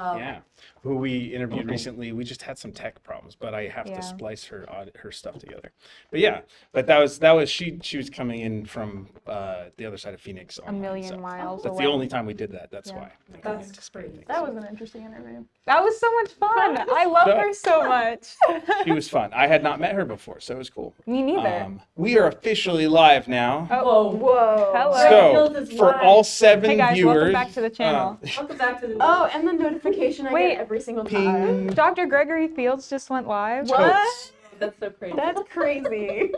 Yeah, who we interviewed recently. We just had some tech problems, but I have to splice her stuff together. But yeah, but that was she was coming in from the other side of Phoenix. A million miles That's away. the only time we did that. That's why. That's great. That was an interesting interview. That was so much fun. I love her so much. She was fun. I had not met her before, so it was cool. Me neither. We are officially live now. Oh, whoa. So Hello. for all 7 Hey guys, viewers, welcome back to the channel. Welcome back to the Oh, and the notification I Wait. get every single time. ping. Dr. Gregory Fields just went live. What? Totes. That's so crazy. That's crazy.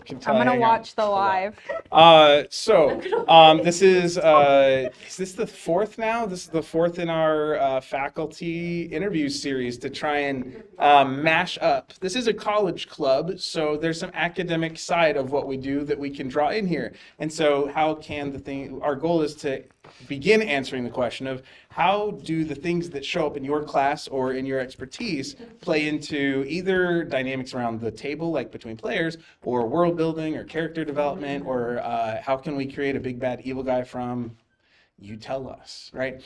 Can tell I'm I gonna hang out watch the a lot. live. This is this the fourth now? This is the fourth in our faculty interview series to try and mash up. This is a college club, so there's some academic side of what we do that we can draw in here. And so how can our goal is to begin answering the question of how do the things that show up in your class or in your expertise play into either dynamics around the table, like between players, or world building or character development, or how can we create a big bad evil guy from you tell us, right?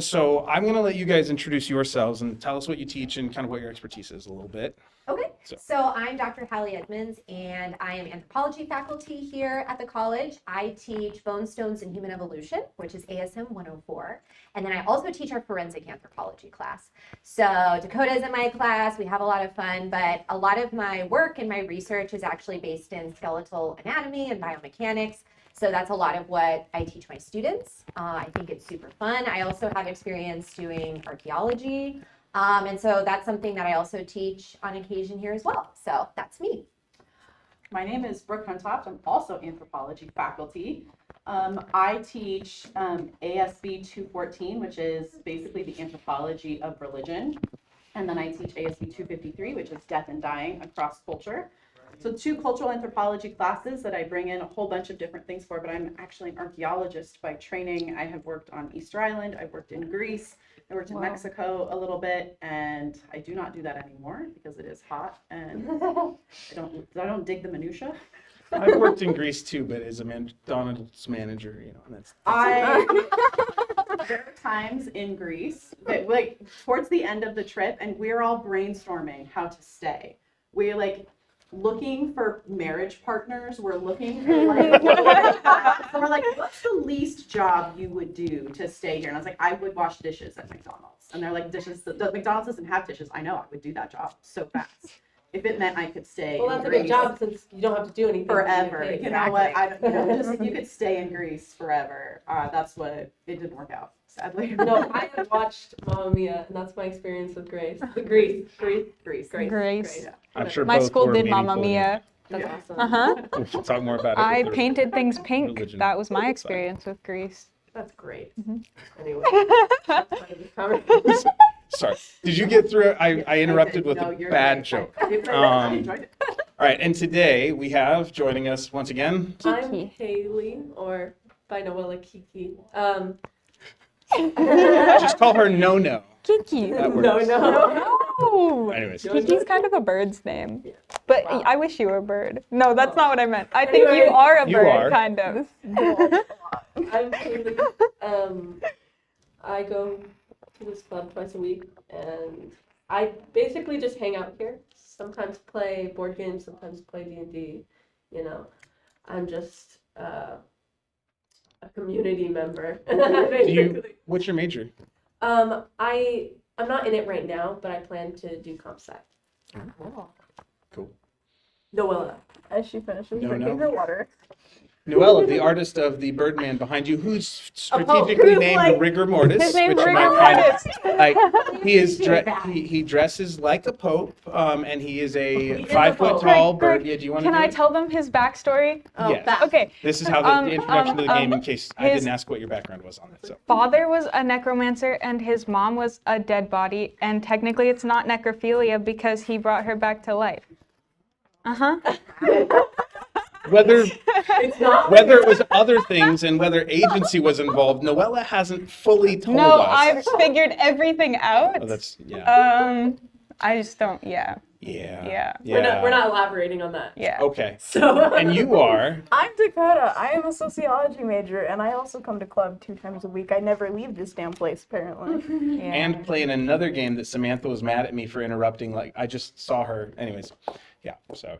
So I'm going to let you guys introduce yourselves and tell us what you teach and kind of what your expertise is a little bit. Okay, so I'm Dr. Hallie Edmonds, and I am anthropology faculty here at the college. I teach Bone Stones and Human Evolution, which is ASM 104, and then I also teach our forensic anthropology class. So Dakota's in my class, we have a lot of fun, but a lot of my work and my research is actually based in skeletal anatomy and biomechanics. So that's a lot of what I teach my students. I think it's super fun. I also have experience doing archaeology. And so that's something that I also teach on occasion here as well. So that's me. My name is Brooke Hundtoft. I'm also anthropology faculty. I teach ASB 214, which is basically the anthropology of religion. And then I teach ASB 253, which is death and dying across culture. So 2 cultural anthropology classes that I bring in a whole bunch of different things for, but I'm actually an archaeologist by training. I have worked on Easter Island. I've worked in Greece. I worked in Mexico a little bit, and I do not do that anymore because it is hot and I don't dig the minutia. I've worked in Greece too, but as a McDonald's manager, you know, There are times in Greece that, like, towards the end of the trip, and we're all brainstorming how to stay. We're like looking for marriage partners. We're looking for like, so we're like, what's the least job you would do to stay here? And I was like, I would wash dishes at McDonald's. And they're like, dishes, the McDonald's doesn't have dishes. I know, I would do that job so fast. If it meant I could stay Well, that's a good job since you don't have to do anything. forever. You You know what? Just you could stay in Greece forever. That's what it didn't work out, sadly. No, I have watched Mamma Mia, and that's my experience with Greece. Greece. Yeah. I'm sure My both school were did Mamma meaningful. Mia. That's awesome. We should talk more about it. I with the painted things pink. religion That was my side. experience with Greece. That's great. Mm-hmm. Anyway, that's part of this conversation. Sorry. Did you get through it? I interrupted with No, a you're bad right. joke. I enjoyed it. All right, and today we have joining us once again. I'm Kiki. Haley, or by Noella Kiki. Just call her No. Kiki. That works. No. Anyways, Kiki's kind of a bird's name. But Wow. I wish you were a bird. No, that's not what I meant. I think Anyway, you are a You bird, are. kind of. I'm Haley. I go to this club twice a week, and I basically just hang out here. Sometimes play board games, sometimes play D&D. You know, I'm just a community member. Basically. What's your major? I'm not in it right now, but I plan to do comp sci. Cool. Noella. As she finishes No, drinking no. her water. Noella, the artist of the Birdman behind you, who's strategically who's named like- Rigor Mortis, His name's which you Rigor might find like he is Appreciate that. he dresses like a pope, and he is a He is a 5 foot pope. tall Greg, bird. Yeah, do you want to Can do I it? tell them his backstory? Yes. Okay. This is how the introduction to the game, in case I his- didn't ask what your background was on it. So Father was a necromancer and his mom was a dead body, and technically it's not necrophilia because he brought her back to life. whether It's not. whether it was other things and whether agency was involved, Noella hasn't fully told No, us. I've figured everything out. Oh, that's yeah. I just don't, yeah. Yeah. Yeah. We're not elaborating on that. Yeah. Okay. So And you are. I'm Dakota. I am a sociology major, and I also come to club 2 times a week. I never leave this damn place, apparently. Yeah. And playing another game that Samantha was mad at me for interrupting. Like, I just saw her. Anyways, yeah, so.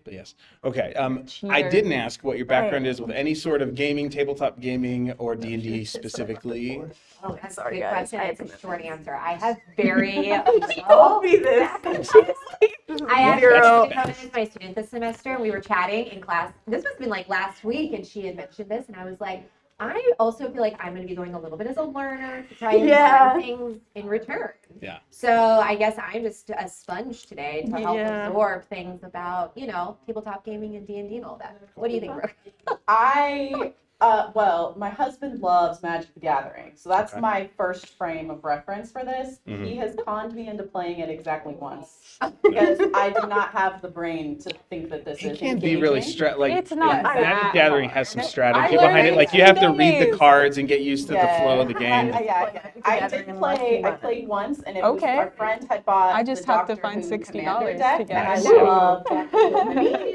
But yes. Okay. I Cheater. didn't ask what your background is with any sort of gaming, tabletop gaming, or D&D specifically. Oh, that's Sorry, a good guys. question. I It's a have short answer. I have very told me this. I actually Zero. Dakota is my student this semester. We were chatting in class. This must have been like last week, and she had mentioned this, and I was like, I also feel like I'm going to be going a little bit as a learner to try and Yeah. learn things in return. Yeah. So I guess I'm just a sponge today to help Yeah. absorb things about, tabletop gaming and D&D and all that. What do you think, Brooke? Well, my husband loves Magic the Gathering, so that's Okay. my first frame of reference for this. Mhm. He has conned me into playing it exactly once because I do not have the brain to think that this It is can be really engaging. like It's not Magic that Gathering hard. has some I strategy learned behind it. Like you have to read the days. cards and get used to the flow of the game. Yeah. I did play. I played once, and it was Okay. our friend had bought. I just the have to Doctor find Who $60 Commander deck, to get and I it. love that.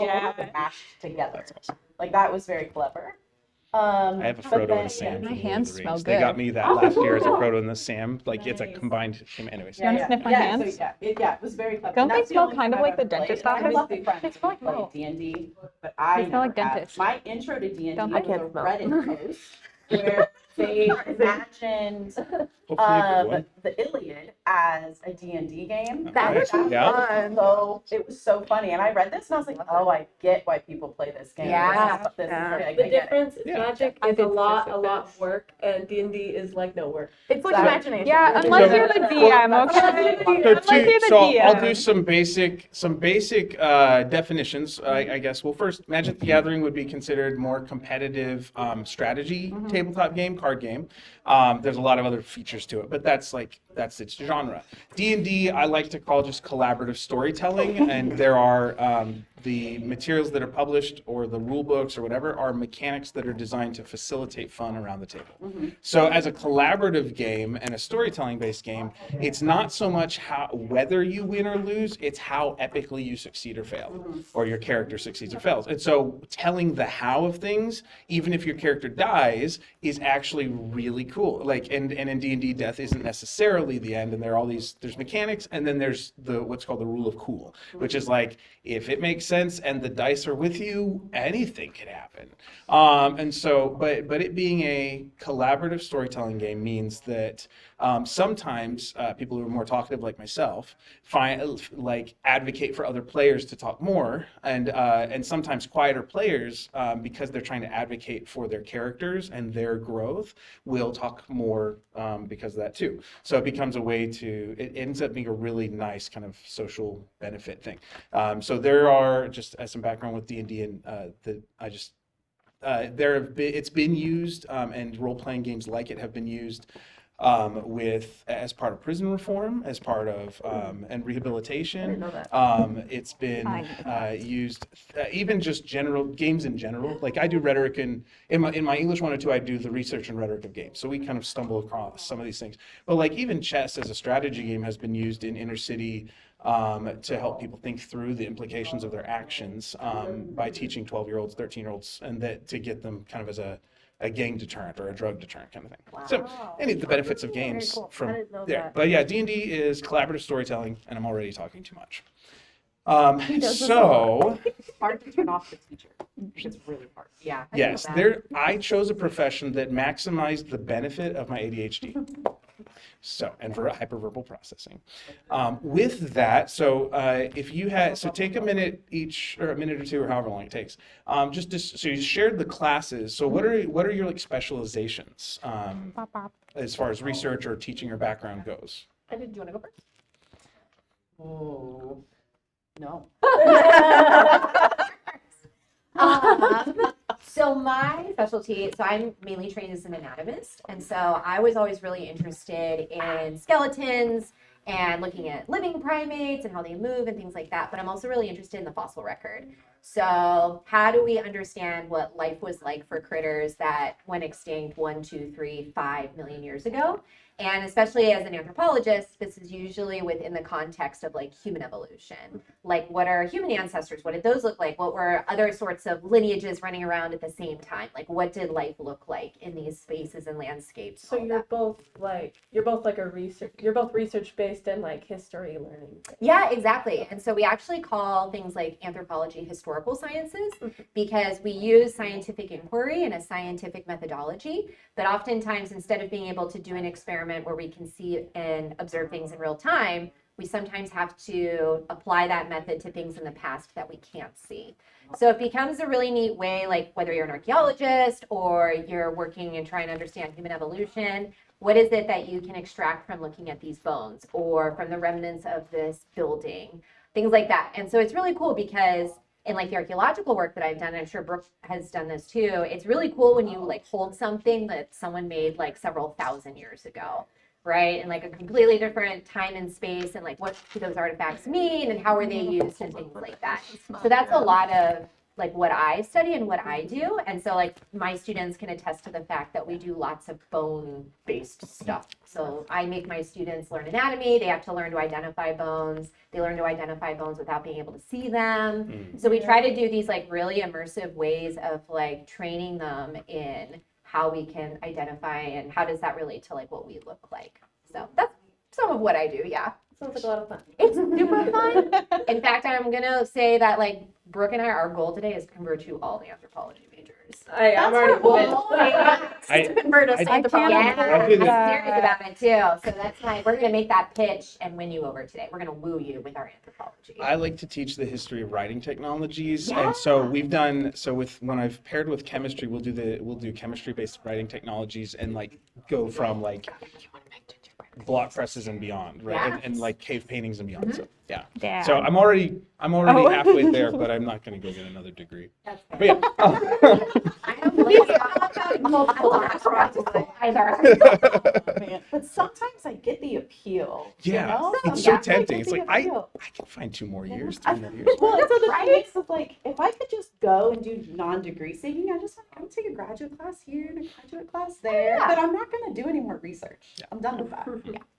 Yeah. Mashed together. That's awesome. Like that was very clever. I have a But Frodo then- and Sam. My from Lord of hands the smell Rings. They got good. me that last year as a Frodo and the Sam. Like it's a Nice. combined. Anyways. You wanna sniff my So hands? it was very clever. Don't And they that's the smell only kind of time like I've the ever played dentist it. I have office? lots of friends They smell who play like- D&D, but I They smell like never have. dentists. My intro to D&D Don't- I was can't a smell. Reddit post where they imagined Hopefully a good one. the Iliad as a D&D game. That was Yeah. fun. So it was so funny, and I read this and I was like, "Oh, I get why people play this game." Yeah. This is Yeah. like, I the get it. difference is Yeah. Magic I is a did lot specific. of work, and D&D is like no work. It's like So- imagination. Yeah, So- unless you're the DM, okay? So, Unless you're the I'll DM. do some basic definitions. I guess. Well, first, Magic the Gathering would be considered more competitive strategy tabletop game, card game. There's a lot of other features to it, but that's its genre. D&D I like to call just collaborative storytelling, and there are the materials that are published or the rule books or whatever are mechanics that are designed to facilitate fun around the table. So as a collaborative game and a storytelling based game, it's not so much whether you win or lose, it's how epically you succeed or fail, or your character succeeds or fails. And so telling the how of things, even if your character dies, is actually really cool. Like and in D&D, death isn't necessarily the end, and there's mechanics, and then there's what's called the rule of cool, which is like if it makes sense and the dice are with you, anything could happen. And so, but it being a collaborative storytelling game means that sometimes people who are more talkative, like myself, advocate for other players to talk more, and sometimes quieter players, because they're trying to advocate for their characters and their growth, will talk more because of that too. So it becomes a way it ends up being a really nice kind of social benefit thing. So there are, just as some background with D&D, and it's been used, and role-playing games like it have been used as part of prison reform, as part of and rehabilitation. I didn't know that. It's been I used even just games in general. Like I do rhetoric in my English 102, I do the research and rhetoric of games. So we kind of stumble across some of these things. But like even chess as a strategy game has been used in inner city to help people think through the implications of their actions by teaching 12-year-olds, 13-year-olds, and that to get them kind of as a gang deterrent or a drug deterrent kind of thing. So any of the benefits of games cool. I from didn't know there. that. But yeah, D&D is collaborative storytelling, and I'm already talking too much. does this So It's hard to turn off the teacher. It's really hard. Yeah. I yes, know that. I chose a profession that maximized the benefit of my ADHD. So, and for hyperverbal processing. With that, so if you take a minute each, or a minute or two, or however long it takes, so you shared the classes. So what are your like specializations as far as research or teaching or background goes? Do you want to go first? Oh, no. So my specialty, I'm mainly trained as an anatomist, and so I was always really interested in skeletons and looking at living primates and how they move and things like that, but I'm also really interested in the fossil record. So how do we understand what life was like for critters that went extinct 1, 2, 3, 5 million years ago? And especially as an anthropologist, this is usually within the context of like human evolution. Like, what are human ancestors? What did those look like? What were other sorts of lineages running around at the same time? Like, what did life look like in these spaces and landscapes? So all you're that. both research based and like history learning. Yeah, exactly. And so we actually call things like anthropology historical sciences because we use scientific inquiry and a scientific methodology. But oftentimes, instead of being able to do an experiment where we can see and observe things in real time, we sometimes have to apply that method to things in the past that we can't see. So it becomes a really neat way, like whether you're an archaeologist or you're working and trying to understand human evolution, what is it that you can extract from looking at these bones or from the remnants of this building, things like that. And so it's really cool because in like the archaeological work that I've done, and I'm sure Brooke has done this too, it's really cool when you like hold something that someone made like several thousand years ago, right? And like a completely different time and space, and like what do those artifacts mean and how are they used and things like that. So that's a lot of like what I study and what I do. And so like my students can attest to the fact that we do lots of bone based stuff. So I make my students learn anatomy. They have to learn to identify bones. They learn to identify bones without being able to see them. So we try to do these like really immersive ways of like training them in how we can identify and how does that relate to like what we look like. So that's some of what I do. Yeah. Sounds like a lot of fun. It's super fun. In fact, I'm gonna say that like Brooke and I, our goal today is to convert you all to anthropology majors. I'm already I- Convert us to I anthropology. can't Yeah, I'm I did it. serious about it too. So that's why we're gonna make that pitch and win you over today. We're gonna woo you with our anthropology. I like to teach the history of writing technologies, and so we've done so with when I've paired with chemistry, we'll do chemistry-based writing technologies and like go from like block presses and beyond, right, Yeah. and like cave paintings and beyond. So yeah. Yeah. So I'm already halfway there, but I'm not going to go get another degree. That's But fair. yeah. I don't believe either. Man, but sometimes I get the appeal. Yeah, You know? it's so Sometimes I tempting. get It's the like I appeal. can find 2 more You know? years, I- 3 more years. Well, and so the Right? thing is, like, if I could just go and do non-degree seeking, I just want to take a graduate class here and a graduate class there. Yeah. But I'm not going to do any more research. Yeah. I'm done with that.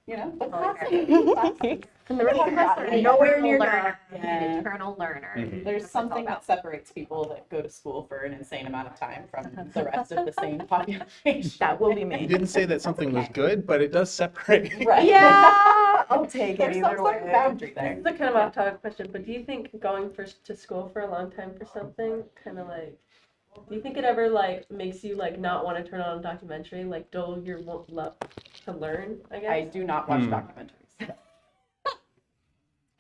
You know? But Totally classes, And the rest of us are An nowhere eternal near learner. that. Yeah. An eternal learner. Mhm. There's That's what it's all something about. that separates people that go to school for an insane amount of time from the rest of the same population. That will be You me. didn't say that something was good, but it does separate. Right. Yeah, I'll take it There's some either sort of way. boundary This there. is a kind of off-topic question, but do you think going to school for a long time for something kind of like, do you think it ever like makes you like not want to turn on a documentary, like dull your love to learn? I guess. I do not watch Hmm. documentaries.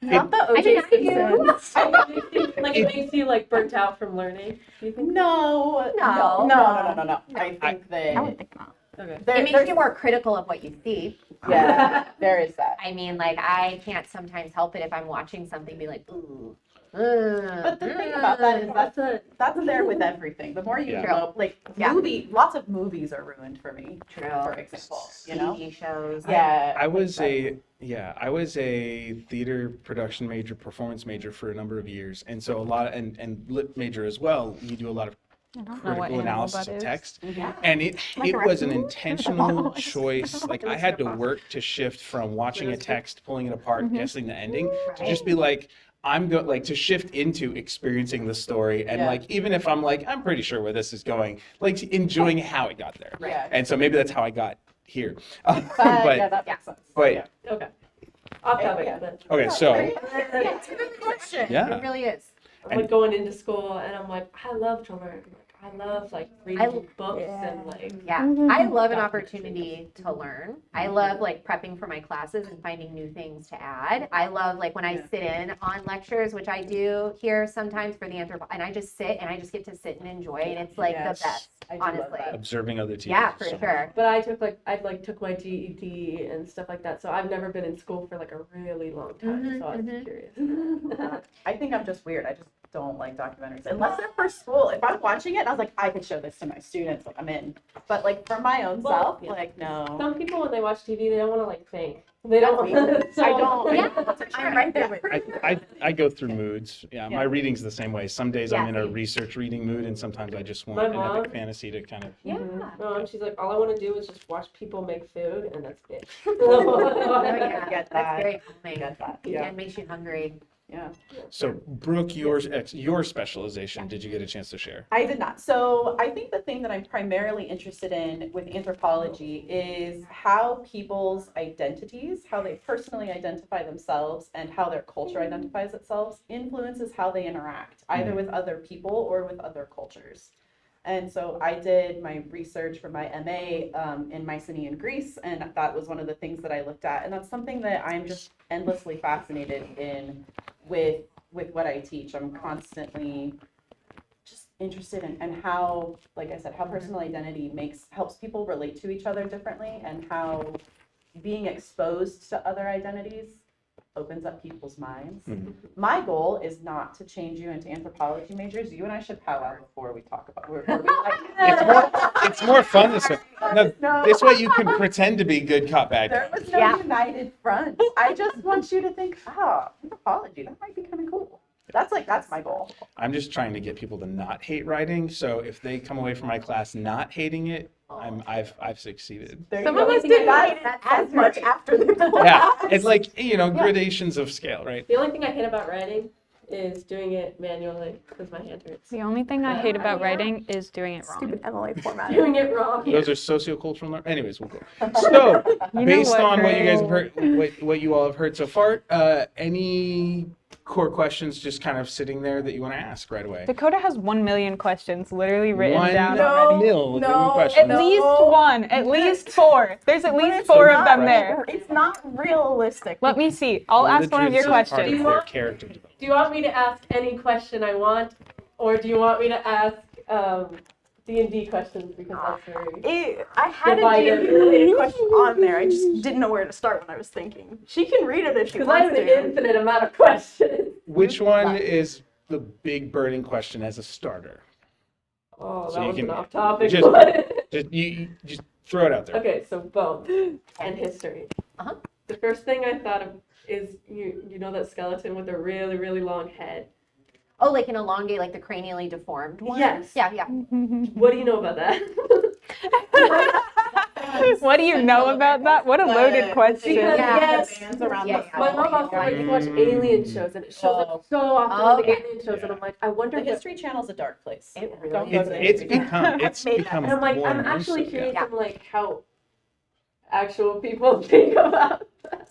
Not the I mean, OJ I do. Simpson. Like it makes you like burnt out from learning. Do you think? No. No. No. I think that I would think not. Okay. It makes you more critical of what you see. yeah, there is that. I mean, like, I can't sometimes help it if I'm watching something be like, ooh. But the thing about that is That's a that's there with everything. The more you Yeah. know, like Yeah. lots of movies are ruined for me, True. for example. You know? TV shows. Yeah. I was a theater production major, performance major for a number of years, and so a lot and lit major as well. You do a lot of I don't know what critical animal analysis that of is. text, Yeah. and it Like a was an raccoon? intentional choice. Like I had to work to shift from watching a text, pulling it apart, guessing the ending, to just be like, to shift into experiencing the story, and Yeah. like even if I'm like I'm pretty sure where this is going, like enjoying how it got there. Yeah. And so maybe that's how I got here. But, yeah, that makes sense. but Yeah. okay. Off topic, Yeah. but okay, so It's a good question. Yeah. It really is. I'm like going into school and I'm like, I love to learn. Like, I love like reading books and like. Yeah, Mhm. I love an opportunity to learn. I love like prepping for my classes and finding new things to add. I love like when I Yeah. sit in on lectures, which I do here sometimes for the and I just sit and I just get to sit and enjoy, and it's like Yes. the best, I do love honestly. that. observing other teachers. Yeah, for so- sure. But I took my GED and stuff like that, so I've never been in school for like a really long time. Mhm, So I was mhm. curious. I think I'm just weird. I just don't like documentaries unless they're for school. If I'm watching it, I was like, I could show this to my students, like I'm in. But like for my own self, like no. Some people when they watch TV, they don't want to like think. They don't. I don't. Yeah, I'm right there with you. I go through moods. Yeah, my reading's the same way. Some days I'm in a same. research reading mood, and sometimes I just My want an mom- epic fantasy to kind of. Yeah. No, and she's like, all I want to do is just watch people make food, and that's it. Oh, yeah. Get That's that. very calming. Get that. Yeah, it makes you hungry. Yeah. So, Brooke, your specialization, did you get a chance to share? I did not. So I think the thing that I'm primarily interested in with anthropology is how people's identities, how they personally identify themselves, and how their culture identifies itself influences how they interact, either with other people or with other cultures. And so I did my research for my MA in Mycenaean Greece, and that was one of the things that I looked at. And that's something that I'm just endlessly fascinated in with what I teach. I'm constantly just interested in how, like I said, how personal identity helps people relate to each other differently, and how being exposed to other identities opens up people's minds. Mhm. My goal is not to change you into anthropology majors. You and I should powwow before we talk about It's more fun this way. No, No. this way you can pretend to be good cop, bad There cop. was no Yeah. united front. I just want you to think, anthropology, that might be kind of cool. That's my goal. I'm just trying to get people to not hate writing. So if they come away from my class not hating it, I've succeeded. There Some you of go. us didn't That's- hate it that's as much great. after the class. Yeah, it's like gradations of scale, right? The only thing I hate about writing is doing it manually because my hand hurts. The only thing I hate about writing is doing it wrong. Stupid MLA format. Doing it wrong. Those are sociocultural. Anyways, we'll go. So, You know based what, on what you guys have Ray? heard, what you all have heard so far, any core questions just kind of sitting there that you want to ask right away? Dakota has 1 million questions literally written One down No, already. million no, questions. At least one, at least four. There's at But least it's 4 of not- them there. It's not realistic. Let me see. I'll ask one of your Literature is part questions. of their character development. Do you want me to ask any question I want, or do you want me to ask D&D questions because that's very. I had Divided. a D&D question on there. I just didn't know where to start when I was thinking. She can read it if she Because I have wants an to. infinite amount of questions. Which one is the big burning question as a starter? Oh, So that you was can an off-topic just- one. You just throw it out there. Okay, so bones and history. Uh-huh. The first thing I thought of is you know that skeleton with a really, really long head. Oh, like an elongate, like the cranially deformed one? Yes. Yeah, yeah. What do you know about that? What do you know about that? What a loaded question. Because- Yes. The bands around Yeah, the yeah. My mom also likes to watch alien shows, and it shows up so often on the Okay. alien shows, and I'm like, I wonder The what. History Channel's a dark place. It really Don't go It's to the it's History Channel. become And I'm like, more I'm and more actually so, curious yeah. of like how actual people think about that.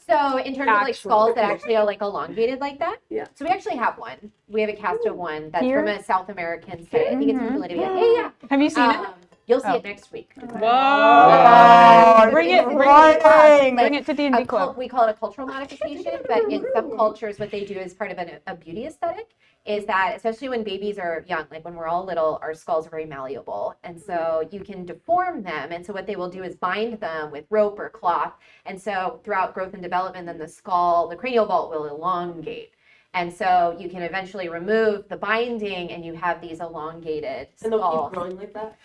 So in terms of like Actual. skulls that actually are like elongated like that? Yeah. So we actually have one. We have a cast of one that's Here? from a South American site. I think it's from Mhm. Bolivia. Yeah, Have you seen yeah. it? You'll see Oh. it next week. Whoa! Bring it, Exciting. bring it to D&D Club. We call it a cultural modification, but in some cultures, what they do as part of a beauty aesthetic is that, especially when babies are young, like when we're all little, our skulls are very malleable. And so you can deform them. And so what they will do is bind them with rope or cloth. And so throughout growth and development, then the skull, the cranial vault will elongate. And so you can eventually remove the binding and you have these elongated And they'll skulls. keep growing like that.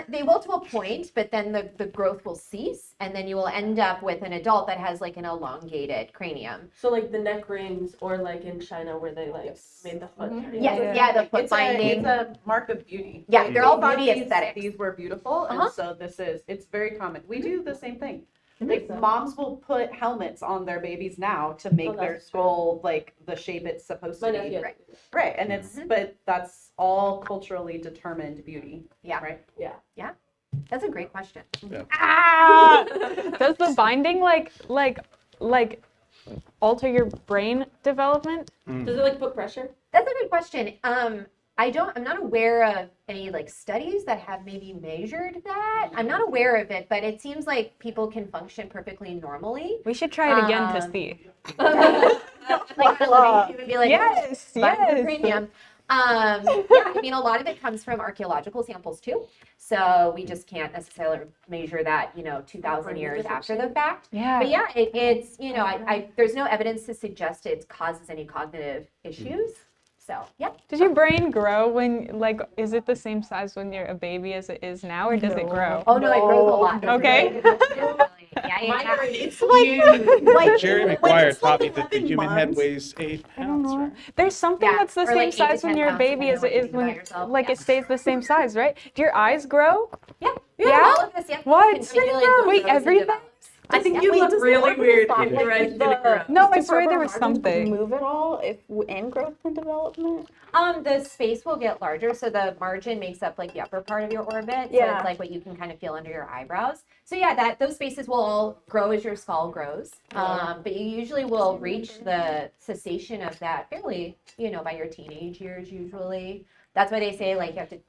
They will to a point, but then the growth will cease, and then you will end up with an adult that has like an elongated cranium. So like the neck rings, or like in China where they like Yes. made the foot. Yes, yeah, the foot It's binding. a mark of beauty. Yeah, they're all thought beauty these- aesthetics. These were beautiful, Uh-huh. and so it's very common. We do the same thing. Like So- moms will put helmets on their babies now to make Oh, their that's true. skull like the shape it's supposed My to nephew. be. Right. Right, and it's Mhm. but that's all culturally determined beauty. Yeah. Right. That's a great question. Ah! Does the binding like alter your brain development? Does it like put pressure? That's a good question. I'm not aware of any like studies that have maybe measured that. I'm not aware of it, but it seems like people can function perfally normally. We should try it again to Um, see. Like the living, you would be like, Yes, bind the yes. cranium. Yeah, I mean, a lot of it comes from archaeological samples too. So we just can't necessarily measure that, 2,000 years after the fact. Yeah. But yeah, it's, I there's no evidence to suggest it causes any cognitive issues. So yeah. Does your brain grow when, like, is it the same size when you're a baby as it is now, or does it grow? Oh no, it grows a lot. Okay. Yeah. It's like Jerry when McGuire it's taught like me that the 11 human head months. weighs 8 I don't pounds, know. right? There's something Yeah, that's the or same like 8 to size when 10 you're a pounds, baby as it depending on is what you when, think about yourself. like, Yeah. it stays the same size, right? Do your eyes grow? Yeah. Yeah? All of this, yeah. What? Continually Wait, grows and everything? develops. I think Yeah. you Wait, look does the really organ weird stop, if your like, eyes didn't grow. No, I does the swear there cerebral was margins something. move at all if in growth and development? The space will get larger, so the margin makes up like the upper part of your orbit. So Yeah. it's like what you can kind of feel under your eyebrows. So yeah, those spaces will all grow as your skull grows. But you usually will reach the cessation of that fairly, by your teenage years usually. That's why they say like you have to,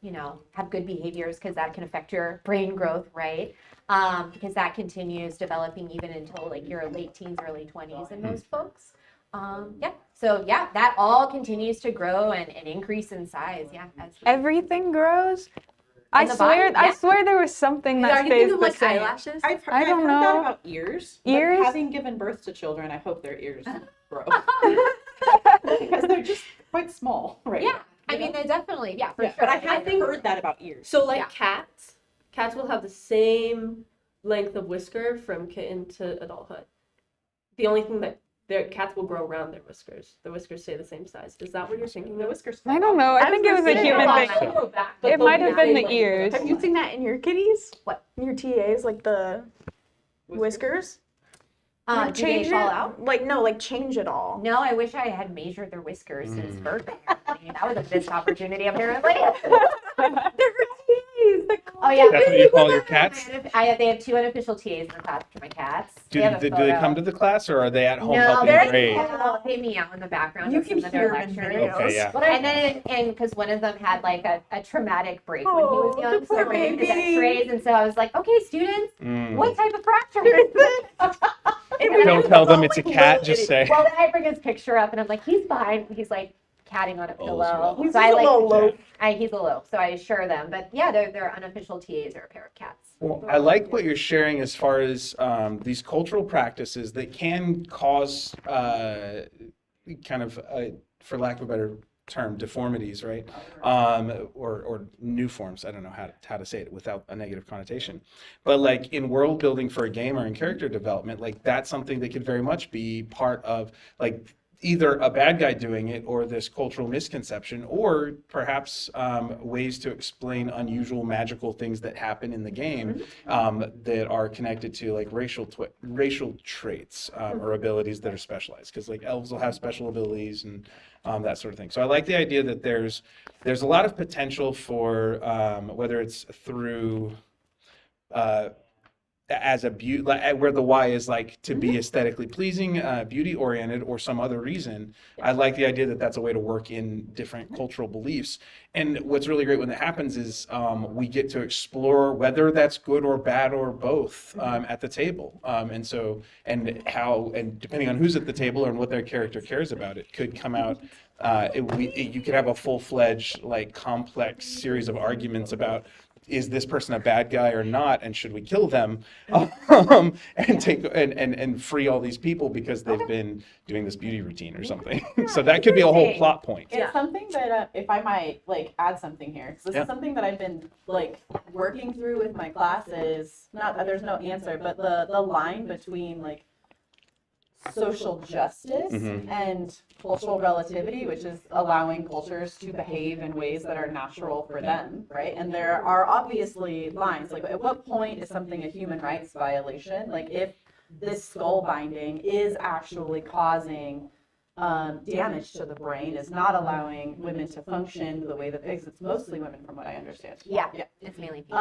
have good behaviors because that can affect your brain growth, right? Because that continues developing even until like your late teens, early 20s in most folks. Yeah. So yeah, that all continues to grow and increase in size. Yeah. Everything grows? I the swear, body? I swear there was something that Are you stays thinking of the like same. eyelashes? I've heard, I don't I've heard know. that about ears. but Ears? having given birth to children, I hope their ears grow. Because they're just quite small, right? Yeah. I mean, they definitely, yeah, for Yeah, sure. but I have heard that about ears. So like Yeah. cats will have the same length of whisker from kitten to adulthood. The only thing that their cats will grow around their whiskers. The whiskers stay the same size. Is that what you're thinking? The whiskers. I don't know. I think it was a human thing. It might have been the ears. Have you seen that in your kitties? What? In your TAs, like the whiskers? Do they Change fall it? out? Like, no, like change it all. No, I wish I had measured their whiskers since birth. Apparently. That was a missed opportunity, apparently. Oh yeah. That's what you call your cats? They have 2 unofficial TAs in the class for my cats. Do have a they photo. come to the class, or are they at home No, helping they're grade? they meow in the background. You of can some of their hear them in lectures. Okay, yeah. And then, because one of them had like a traumatic break when he was Oh, young, the so poor we did his baby. X-rays, and so I was like, okay, students, Mm. what type of fracture is this? Don't tell them it's a cat, just say. Well, then I bring his picture up, and I'm like, he's fine. He's like catting on a pillow. He's So just I a like, little low. he's a low, so I assure them. But yeah, they're unofficial TAs are a pair of cats. Well, I like what you're sharing as far as these cultural practices that can cause kind of, for lack of a better term, deformities, right? Or new forms. I don't know how to say it without a negative connotation. But like in world building for a game or in character development, like that's something that could very much be part of like either a bad guy doing it or this cultural misconception, or perhaps ways to explain unusual magical things that happen in the game that are connected to like racial traits or abilities that are specialized, because like elves will have special abilities and that sort of thing. So I like the idea that there's a lot of potential for whether it's through as a beauty, where the why is like to be aesthetically pleasing, beauty oriented, or some other reason. I like the idea that that's a way to work in different cultural beliefs. And what's really great when that happens is we get to explore whether that's good or bad or both at the table. And depending on who's at the table and what their character cares about, it could come out. You could have a full-fledged, like, complex series of arguments about, is this person a bad guy or not, and should we kill them and take and free all these people because they've been doing this beauty routine or something. So that could be a whole plot point. It's something that, if I might like add something here, because this Yeah. is something that I've been like working through with my classes. Not that there's no answer, but the line between like social justice and cultural relativity, which is allowing cultures to behave in ways that are natural for them, right? And there are obviously lines, like at what point is something a human rights violation? Like if this skull binding is actually causing damage to the brain, is not allowing women to function the way that because it's mostly women from what I understand. Yeah. It's mainly people.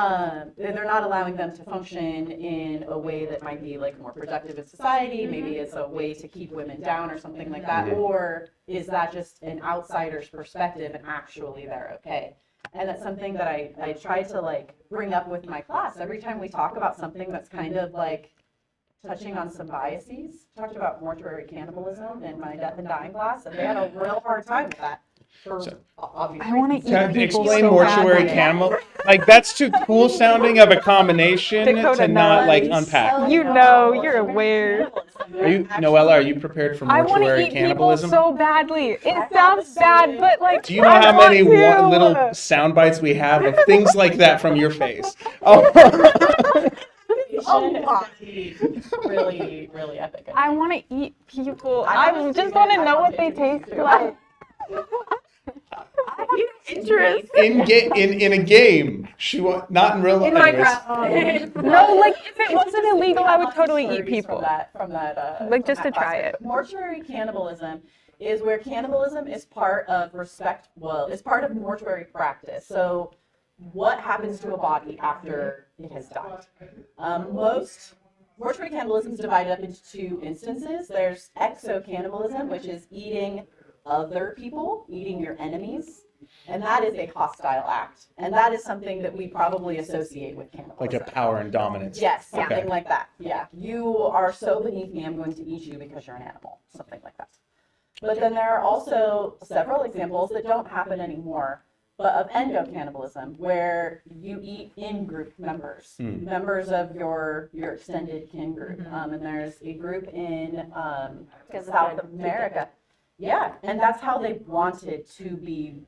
They're not allowing them to function in a way that might be like more productive in society. Maybe it's a way to keep women down or something like that. Or is that just an outsider's perspective and actually they're okay? And that's something that I try to like bring up with my class every time we talk about something that's kind of like touching on some biases. Talked about mortuary cannibalism in my death and dying class, and they had a real hard time with that. for So- obvious I want to reasons. eat To people explain so mortuary badly. cannibal, like that's too cool sounding of a combination Dakota to not knows. like unpack. You know, you're aware. Are you, Noella? Are you prepared for I want to mortuary eat people cannibalism? so badly. It sounds bad, but like, Do you know I how want many to. little sound bites we have of things like that from your face? Oh. Really, really epic. I want to eat people. I I haven't just seen want it. to I know want what to they introduce taste you. like. Interest. In a game, not in real life. In Anyways. Minecraft. No, like if it wasn't illegal, I would totally eat Stories people. From that, Like, just from to that try class. it. Mortuary cannibalism is where cannibalism is part of it's part of mortuary practice. So what happens to a body after it has died? Most mortuary cannibalism is divided up into two instances. There's exocannibalism, which is eating other people, eating your enemies. And that is a hostile act. And that is something that we probably associate with cannibalism. Like a power and dominance. Yes, something Okay. like that. Yeah. You are so beneath me, I'm going to eat you because you're an animal. Something like that. But then there are also several examples that don't happen anymore, but of endocannibalism, where you eat in-group members, members of your extended kin group. And there's a group in South America. Yeah, and that's how they wanted to be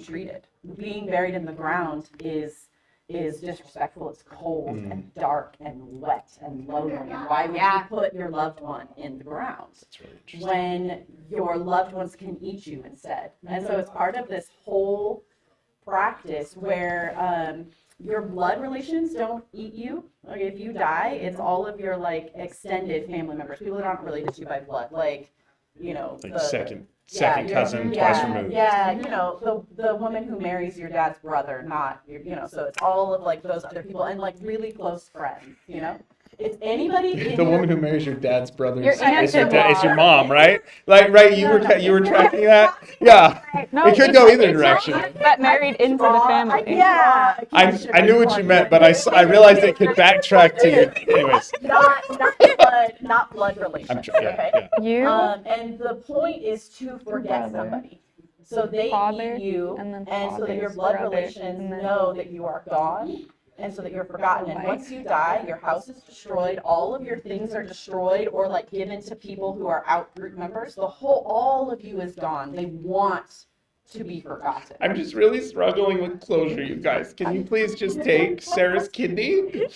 treated. Being buried in the ground is disrespectful. It's cold and dark and wet and lonely. And why would you put your loved one in the ground That's really interesting. when your loved ones can eat you instead? And so it's part of this whole practice where your blood relations don't eat you. Like if you die, it's all of your like extended family members, people that aren't related to you by blood, like Like the second your- cousin, twice yeah, removed. Yeah, the woman who marries your dad's brother, not so it's all of like those other people and like really close friends, It's anybody in The your- woman who marries your dad's brother Your is aunt your, and is your mom. mom, right? Like, right? You were tracking that. Yeah. No, It could it's- go either it's direction. not That married into the family. I knew what you meant, but I realized it could backtrack to you. Anyways, not blood relations. I'm sure. Yeah, Okay. yeah. You And the point is to forget brother, somebody. So they father, eat you, and then so that your father's blood brother, relations and then- know that you are gone, and so that you're forgotten. And once you die, your house is destroyed, all of your things are destroyed or like given to people who are out group members. All of you is gone. They want to be forgotten. I'm just really struggling with closure, you guys. Can you please just take Sarah's kidney?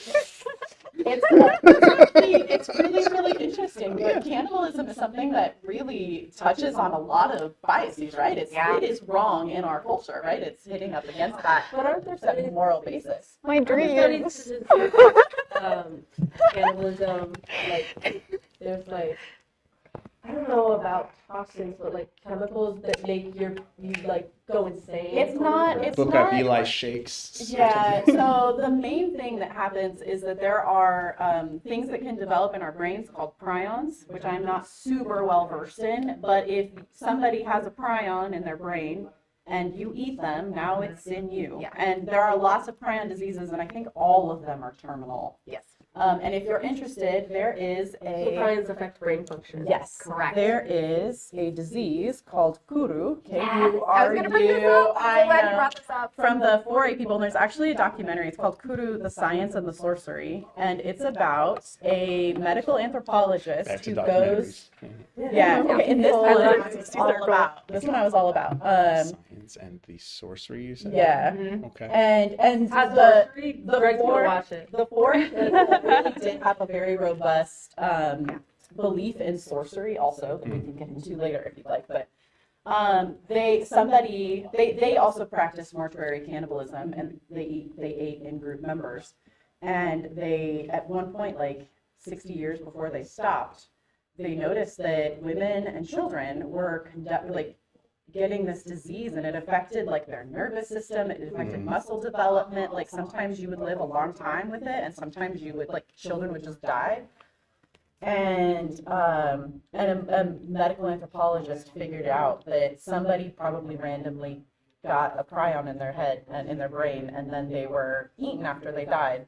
It's really, really interesting. But cannibalism is something that really touches on a lot of biases, right? It is wrong in our culture, right? It's hitting up against that. But aren't there That studies? moral basis. my Aren't there dreams. studies to cannibalism? Like, there's like, I don't know about toxins, but like chemicals that make you like go insane. It's not. It's Look not. up Eli Shakes. Yeah, so the main thing that happens is that there are things that can develop in our brains called prions, which I'm not super well versed in, but if somebody has a prion in their brain and you eat them, now it's in you. Yeah. And there are lots of prion diseases, and I think all of them are terminal. Yes. And if you're interested, there is So a... prions affect brain function. Yes, Correct. there is a disease called Kuru, Yes, I was going to bring this up. I'm so glad you brought this up. from the 4A people, and there's actually a documentary. It's called Kuru, the Science and the Sorcery, and it's about a medical anthropologist Back to who documentaries. goes, okay, and this one I was all about. This one I was all about. Science and the sorcery, you said? Yeah, Okay. and As the Greg's gonna four- watch it. the 4A people really did have a very robust belief in sorcery, also that we can get into later if you'd like, but. They also practice mortuary cannibalism, and they ate in group members, and they at one point, like 60 years before they stopped, they noticed that women and children were getting this disease, and it affected like their nervous system, it affected muscle development. Like sometimes you would live a long time with it, and sometimes you would children would just die. And a medical anthropologist figured out that somebody probably randomly got a prion in their head and in their brain, and then they were eaten after they died.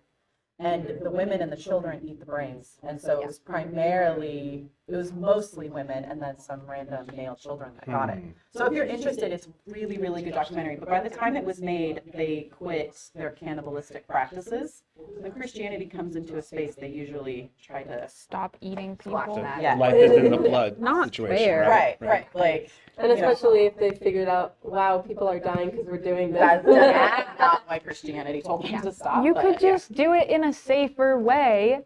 And the women and the children eat the brains. And so it was primarily it was mostly women and then some random male children that got it. So if you're interested, it's really, really good documentary. But by the time it was made, they quit their cannibalistic practices. When Christianity comes into a space, they usually try to Stop eating Squash people. that. Yeah. Life is in the blood Not situation. fair. right. Like, And especially if they figured out, wow, people are dying because we're doing this. that's not why Christianity told them to stop. You but, could just do it in a safer way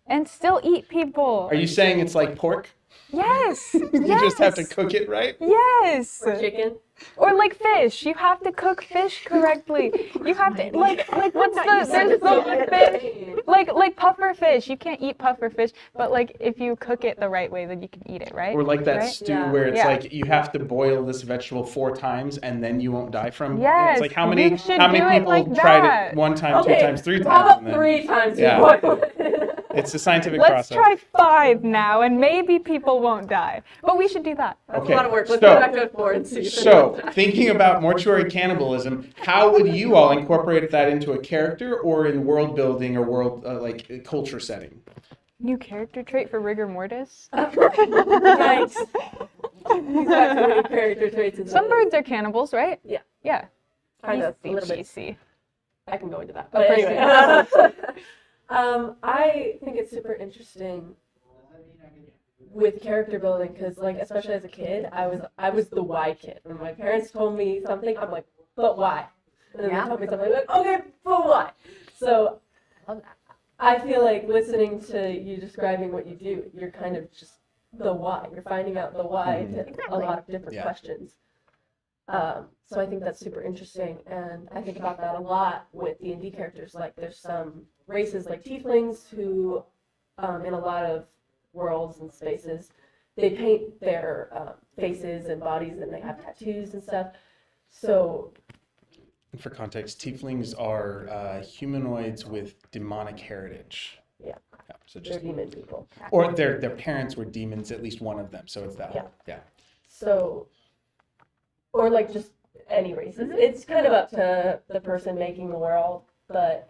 and still eat people. Are you saying it's like pork? Yes. You just have to cook it right? Yes. Chicken. Or like fish. You have to cook fish correctly. You have to like what's the there's the fish like puffer fish. You can't eat puffer fish, but like if you cook it the right way, then you can eat it, right? Or like that Right? stew Yeah. where it's Yeah. like you have to boil this vegetable 4 times and then you won't die from. Yes, It's like how many you should how many do it people like tried that. it 1 time, 2 Okay, times, 3 How times? about and then- 3 times? Yeah. Yeah. It's a scientific Let's process. try 5 now, and maybe people won't die. But we should do that. That's Okay, a lot of work. Let's so- go back to 4 and see. if So, anyone dies. thinking about mortuary cannibalism, how would you all incorporate that into a character or in world building or world like culture setting? New character trait for rigor mortis. Nice. He's got too many character traits in Some this. birds are cannibals, right? Yeah. Yeah. Kind of, a Easy little bit. cheesy. I can go into that. Oh, But please anyway. I think it's super interesting with character building because, like, especially as a kid, I was the why kid. When my parents told me something, I'm like, but why? And then Yeah. they told me something, I'm like, okay, but why? So Love that. I feel like listening to you describing what you do, you're kind of just the why. You're finding out the why to a lot of different Yeah. questions. So I think that's super interesting, and I think about that a lot with D&D characters. Like, there's some races like tieflings who, in a lot of worlds and spaces, they paint their faces and bodies, and they have tattoos and stuff. So And for context, tieflings are humanoids with demonic heritage. Yeah. So they're just demon people. or their parents were demons, at least one of them. So it's that. Yeah. Yeah. So, or like just any races. It's kind of up to the person making the world, but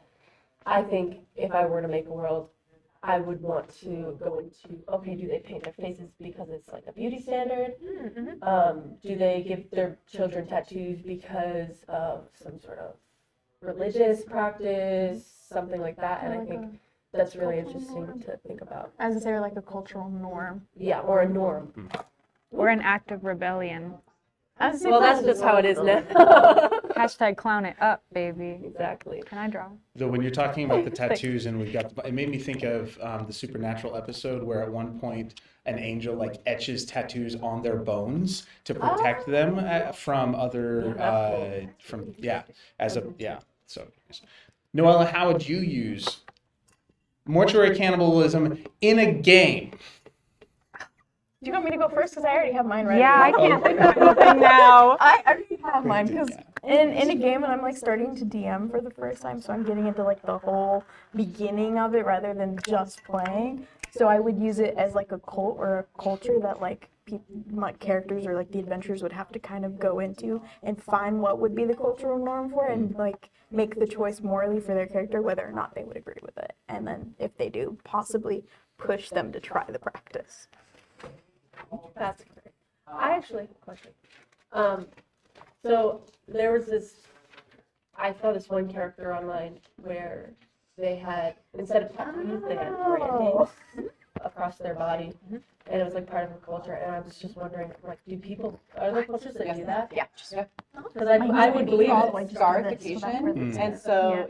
I think if I were to make a world, I would want to go into, okay, do they paint their faces because it's like a beauty standard? Do they give their children tattoos because of some sort of religious practice, something like that? And I think that's really interesting to think about. As I say, like a cultural norm. Yeah, or a norm. Or an act of rebellion. Well, that's just how it is now. Hashtag clown it up, baby. Exactly. Can I draw? Though when you're talking about the tattoos and it made me think of the Supernatural episode where at one point an angel like etches tattoos on their bones to protect them from other So, Noella, how would you use mortuary cannibalism in a game? Do you want me to go first? Because I already have mine ready. Yeah, I can't think of anything now. I already have mine because in a game and I'm like starting to DM for the first time, so I'm getting into like the whole beginning of it rather than just playing. So I would use it as like a cult or a culture that like my characters or like the adventurers would have to kind of go into and find what would be the cultural norm for it and like make the choice morally for their character whether or not they would agree with it. And then if they do, possibly push them to try the practice. That's great. I actually have a question. So there was this, I saw this one character online where they had, instead of tattoos, they had branding across their body. And it was like part of their culture. And I was just wondering, like, are there cultures that do that? Yeah. Because I would believe it. Scarification. And so,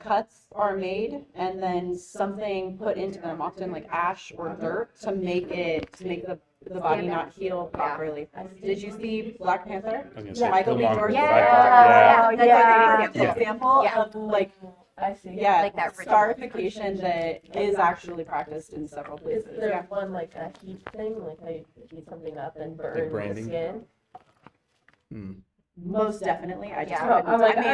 cuts are made and then something put into them, often like ash or dirt, to make the body not heal properly. Did you see Black Panther? I was gonna say Michael B. Killmonger Jordan's was character? Yeah. That's an example of like, I see. Like that ritual. scarification that is actually practiced in several Is places. there Yeah. one like a heat thing, like they heat something up and burn the branding? skin? Most definitely. I just Yeah. couldn't- I'm like, I mean,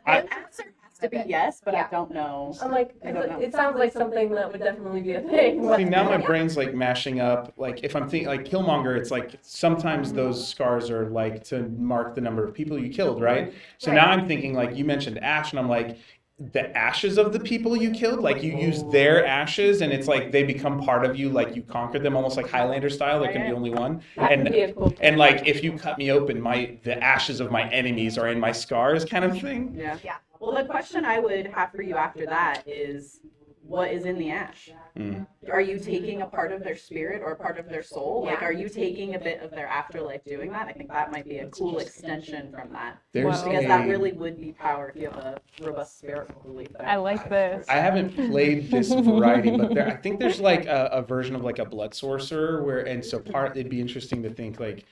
I- the answer has to be yes, but Yeah. I don't know. I'm like, I don't know. it sounds like something that would definitely be a thing. See, now my brain's like mashing up. Like if I'm thinking like Killmonger, it's like sometimes those scars are like to mark the number of people you killed, right? So now I'm thinking like you mentioned ash, and I'm like, the ashes of the people you killed, like you use their ashes, and it's like they become part of you, like you conquered them, almost like Highlander style. There can be only one, That could be a cool and like if you cut me open, the ashes of my enemies are in my scars, kind of thing. Yeah. Yeah. Well, the question I would have for you after that is, what is in the ash? Mm. Are you taking a part of their spirit or a part of their soul? Like, Yeah. are you taking a bit of their afterlife doing that? I think that might be a cool extension from that. There's Because that really would be power if you have a robust spiritual belief there. I like this. I haven't played this variety, but I think there's like a version of like a blood sorcerer and so it'd be interesting to think like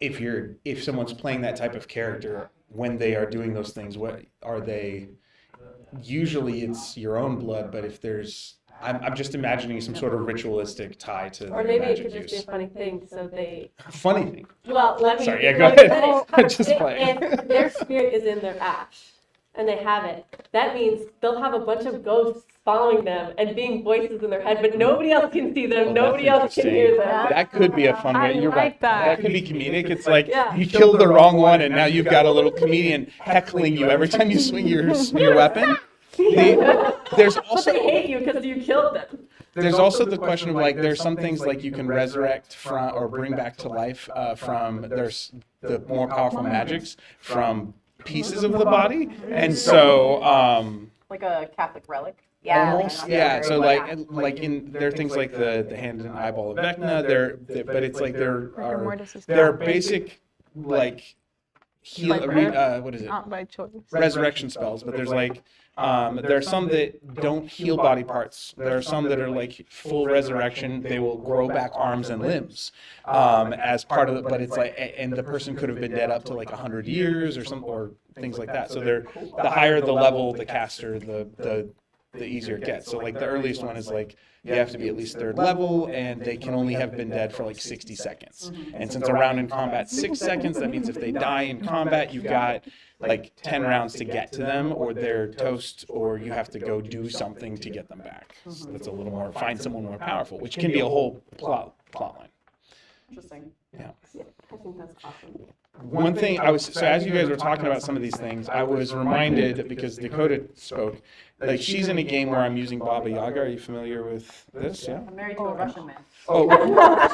if someone's playing that type of character when they are doing those things, what are they? Usually it's your own blood, but if I'm just imagining some sort of ritualistic tie to Or the maybe it magic could just be a use. funny thing, so they, Funny thing. well, let me. Sorry, yeah, go let me ahead. finish. Just playing. If their spirit is in their ash, and they have it, that means they'll have a bunch of ghosts following them and being voices in their head, but nobody else can see them, Well, nobody that's else can interesting. hear them. That could be a fun I way. You're like right. that. That could be comedic. It's like Yeah. you killed the wrong one, and now you've got a little comedian heckling you every time you swing your weapon. There's But also they hate you because you killed them. there's also the question of like there's some things like you can resurrect from or bring back to life from there's the more powerful magics from pieces of the body, and so Like a Catholic relic. Yeah. almost yeah. So like in there are things like the hand and eyeball of Vecna. But it's like Rigor there mortis is are not basic like heal what is it not by choice. resurrection spells, but there's like there are some that don't heal body parts. There are some that are like full resurrection. They will grow back arms and limbs as part of it. But it's like, and the person could have been dead up to like 100 years or things like that. So the higher the level the caster, the easier it gets. So like the earliest one is like you have to be at least 3rd level, and they can only have been dead for like 60 seconds. And since a round in combat 6 seconds, that means if they die in combat, you've got like 10 rounds to get to them, or they're toast, or you have to go do something to get them back. So that's a little more, find someone more powerful, which can be a whole plot line. Interesting. Yeah. I think that's awesome. One thing so as you guys were talking about some of these things, I was reminded, because Dakota spoke, like she's in a game where I'm using Baba Yaga. Are you familiar with this? Yeah. I'm married to a Russian man. Oh,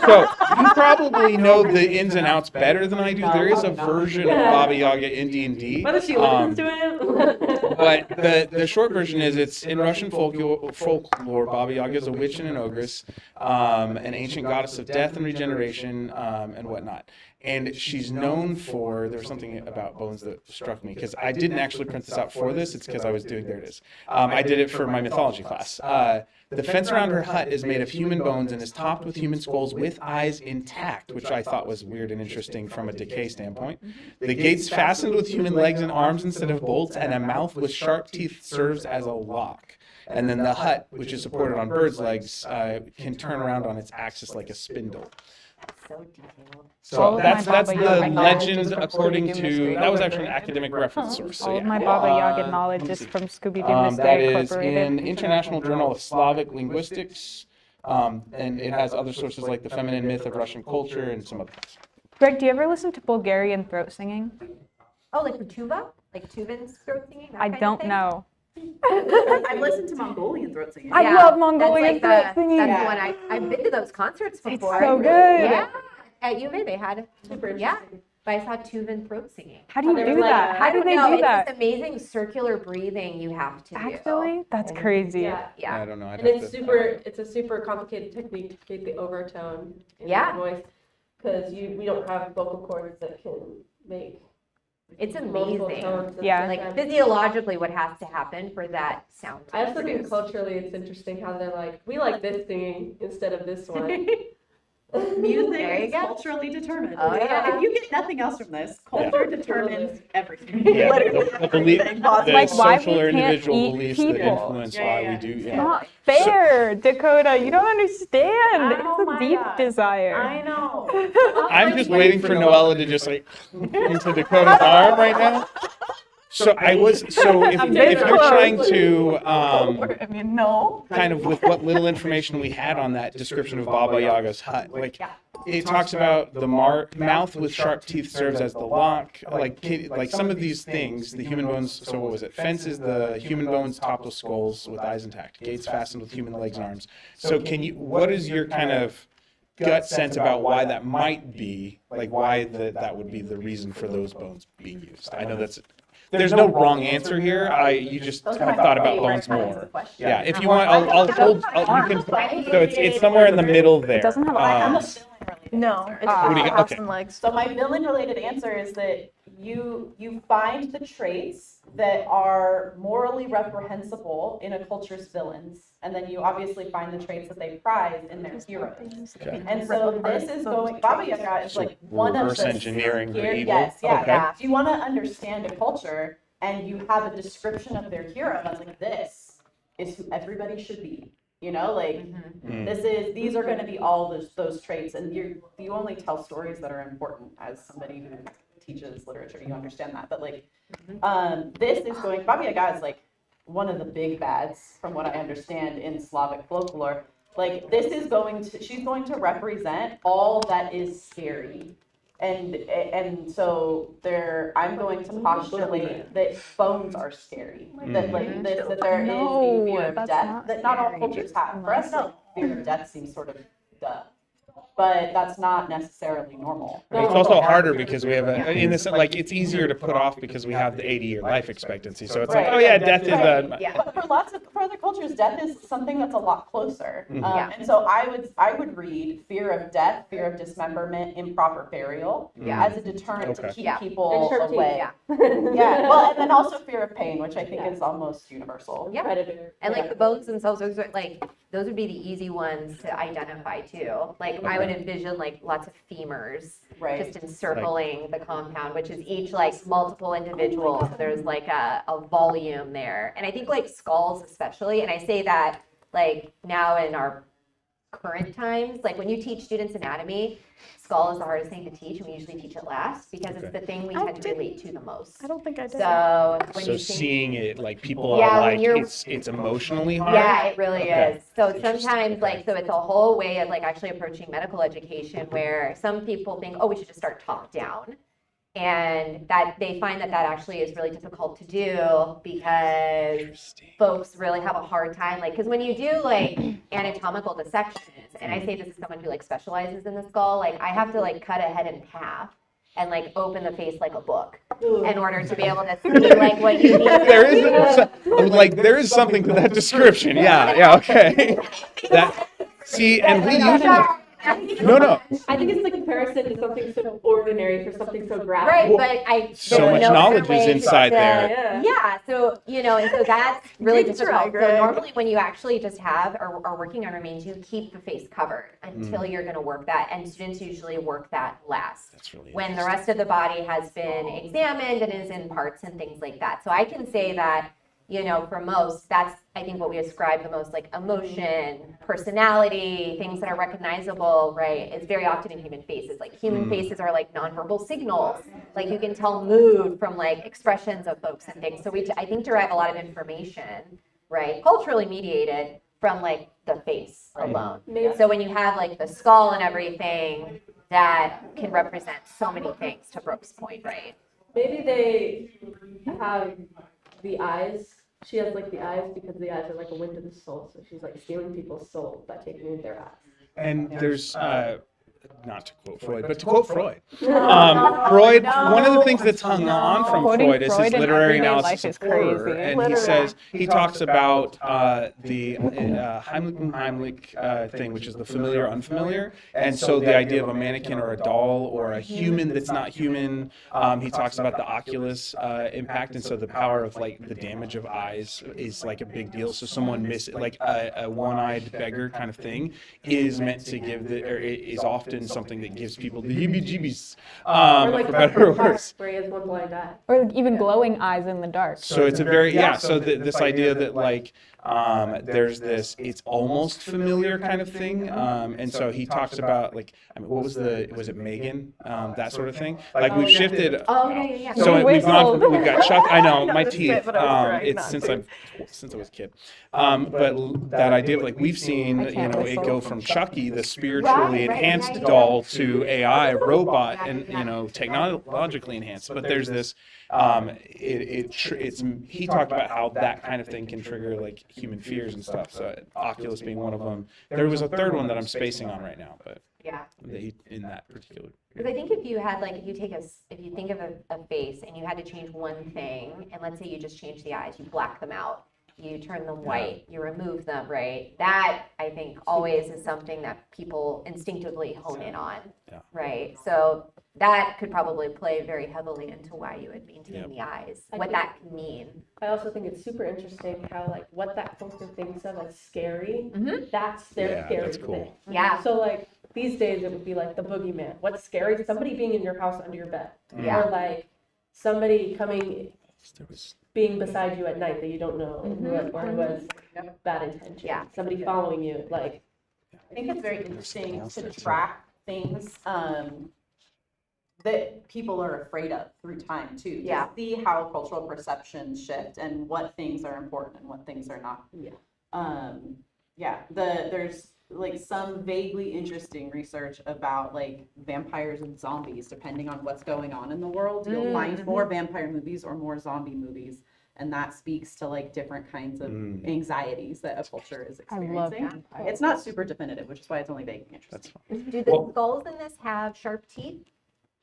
so you probably know the ins and outs better than I do. There is a version of Baba Yaga in D&D. Whether she listens to him. But the short version is it's in Russian folklore. Baba Yaga is a witch and an ogress, an ancient goddess of death and regeneration and whatnot. And she's known for, there was something about bones that struck me, because I didn't actually print this out for this. It's because I was doing, there it is. I did it for my mythology class. The fence around her hut is made of human bones and is topped with human skulls with eyes intact, which I thought was weird and interesting from a decay standpoint. The gates fastened with human legs and arms instead of bolts, and a mouth with sharp teeth serves as a lock. And then the hut, which is supported on birds' legs, can turn around on its axis like a spindle. So detailed. So that's Baba the Yaga knowledge is legend from according Scooby-Doo to, Mystery that was Incorporated. actually an academic reference source. So All of yeah. my Baba Yaga let knowledge me is see. from Scooby-Doo That Mystery is Incorporated. in International Journal of Slavic Linguistics, and it has other sources like the feminine myth of Russian culture and some other things. Greg, do you ever listen to Bulgarian throat singing? Oh, like for tuba? Like Tuvin's throat singing? that I kind of don't thing? know. I've listened to Mongolian throat singing. I Yeah, love Mongolian that's throat singing. That's the one I've been to those concerts It's before. so good. Yeah. At UVA they had Super yeah. interesting. But I saw Tuvin throat singing. How do you There's do like that? a- How do they do It's that? this amazing circular breathing you have to do. Actually, that's crazy. Yeah. Yeah. I don't know. I'd And have it's to- it's a super complicated technique to create the overtone in Yeah. the voice, because we don't have vocal cords that can make It's multiple amazing. tones. at Yeah. the same Like time. physiologically what has to happen for that sound to I be also think produced. culturally it's interesting how they're like, we like this singing instead of this one. Music There you is go. culturally determined. Oh, yeah. If you get nothing else from this, culture determines everything. Yeah, Literally the belief, everything the possible. Like why social we or can't individual eat beliefs that people. influence Yeah, why yeah. we do. It's Yeah. not fair, Dakota. You don't understand. Oh It's a my deep God. desire. I know. I'm just waiting for Noella to just like into Dakota's arm right now. So if you're trying to I mean, no. kind of with what little information we had on that description of Baba Yaga's hut, like it talks about the mouth with sharp teeth serves as the lock, like some of these things, the human bones, so what was it? Fences, the human bones, topless skulls with eyes intact, gates fastened with human legs and arms. So what is your kind of gut sense about why that might be, like why that would be the reason for those bones being used? I know there's no wrong answer here. You just Those are kind of my thought about favorite bones kinds more. of questions. Yeah, if you want, I'll hold. You can. So it's somewhere in the middle there. It doesn't have I'm a eyes. villain-related No, answer. it's What do you just got? house Okay. and legs. So my villain-related answer is that you find the traits that are morally reprehensible in a culture's villains, and then you obviously find the traits that they prize in their heroes. Okay. And so this is going, Baba Yaga is like one of reverse the engineering the evil? Yes, yeah. Okay. If you want to understand a culture and you have a description of their hero, that's like, this is who everybody should be. You know, like these are going to be all those traits, and you only tell stories that are important. As somebody who teaches literature, you understand that. But like, this is going. Baba Yaga is like one of the big bads, from what I understand in Slavic folklore. Like she's going to represent all that is scary. And so I'm going to postulate that bones are scary. That like that there is a fear of that's death not that not all scary. cultures have. For us, no, fear of death seems sort of duh. But that's not necessarily normal. It's also harder because we have in this, like, it's easier to put off because we have the 80-year life expectancy. So it's like, Right. oh yeah, death is Yeah. But for other cultures, death is something that's a lot closer. Yeah. And so I would read fear of death, fear of dismemberment, improper burial Yeah. as a deterrent to Okay. keep Yeah. people And sharp teeth. away. Yeah. Yeah. Well, and then also fear of pain, which I think is almost universal. Yeah. Predator. And like the bones themselves, those would be the easy ones to identify too. Like I would envision like lots of femurs Right. just encircling the compound, which is each like multiple individuals. So there's like a volume there. And I think like skulls especially, and I say that like now in our current times, like when you teach students anatomy, skull is the hardest thing to teach, and we usually teach it last because it's the thing we I tend to did- relate to the most. I don't think I did. So when So you think, seeing it, like people Yeah, are when like, you're- it's emotionally hard. yeah, it really Okay. is. So Interesting. sometimes, like, so it's a whole way of like actually approaching medical education where some people think, oh, we should just start top down. And that they find that actually is really difficult to do because Interesting. folks really have a hard time, like, because when you do like anatomical dissections, and I say this as someone who like specializes in the skull, like I have to like cut a head in half and like open the face like a book in order to be able to see like what you need. There is something to that description. Yeah, okay. And we usually, no. I think it's the comparison to something so ordinary for something so graphic. Right, but So there's much no knowledge other is way inside to- there. Yeah. Yeah, so, and so that's really Good difficult. try, So Greg. normally when you actually just have or are working on remains, you keep the face covered until you're going to work that, and students usually work that last. That's really When the rest of the body has been examined and is in parts and things like that. So I can say that, for most, that's, I think, what we ascribe the most, like emotion, personality, things that are recognizable, right, is very often in human faces. Like human faces are like nonverbal signals. Like you can tell mood from like expressions of folks and things. So I think, derive a lot of information, right, culturally mediated from like the face alone. Maybe- So when you have like the skull and everything, that can represent so many things, to Brooke's point, right? Maybe they have the eyes. She has like the eyes because the eyes are like a window to the soul. So she's like stealing people's soul by taking their eyes. And there's, not to quote Freud, but to quote Freud. Freud, one of the things that's hung on from Quoting Freud is his Freud in literary everyday analysis life is of horror. crazy. And he talks about the Heimlich thing, which is the familiar, unfamiliar. And so the idea of a mannequin or a doll or a human that's not human. He talks about the oculus impact. And so the power of like the damage of eyes is like a big deal. So someone like a one-eyed beggar kind of thing is meant to give is often something that gives people the heebie-jeebies, Or like for better or Dr. Park, worse. where he has one blind eye. Or even glowing eyes in the dark. So it's a very, so this idea that like, there's this, it's almost familiar kind of thing. And so he talks about like, what was it Megan? That sort of thing. Like we've shifted. Oh, yeah. So we've got Chuck, I know, my This teeth, bit, but I was trying it's not since I was a kid. But that idea of like, we've seen, I can't it whistle. go from Chucky, the spiritually enhanced doll, default to AI, robot, and technologically enhanced. But there's this. He talked about how that kind of thing can trigger like human fears and stuff. So Oculus being one of them. There was a third one that I'm spacing on right now, but Yeah. in that particular. Because I think if you had like, if you think of a face and you had to change one thing, and let's say you just change the eyes, you black them out, you turn them white, you remove them, right? That I think always is something that people instinctively hone in on, right? So that could probably play very heavily into why you would maintain the eyes, what that can mean. I also think it's super interesting how like what that poster thinks of as scary, that's their scary that's cool. thing. Yeah. So like these days it would be like the boogeyman. What's scary? Somebody being in your house under your bed. Yeah. Or like somebody coming, There was being beside you at night that you don't know or who has bad intention. Yeah. Somebody following you, like. I think it's very interesting to track things that people are afraid of through time too. Yeah. To see how cultural perceptions shift and what things are important and what things are not. There's like some vaguely interesting research about like vampires and zombies, depending on what's going on in the world. You'll find more vampire movies or more zombie movies. And that speaks to like different kinds of anxieties that a culture is I love experiencing. that. It's not super definitive, which is why it's only vaguely interesting. Do the skulls in this have sharp teeth?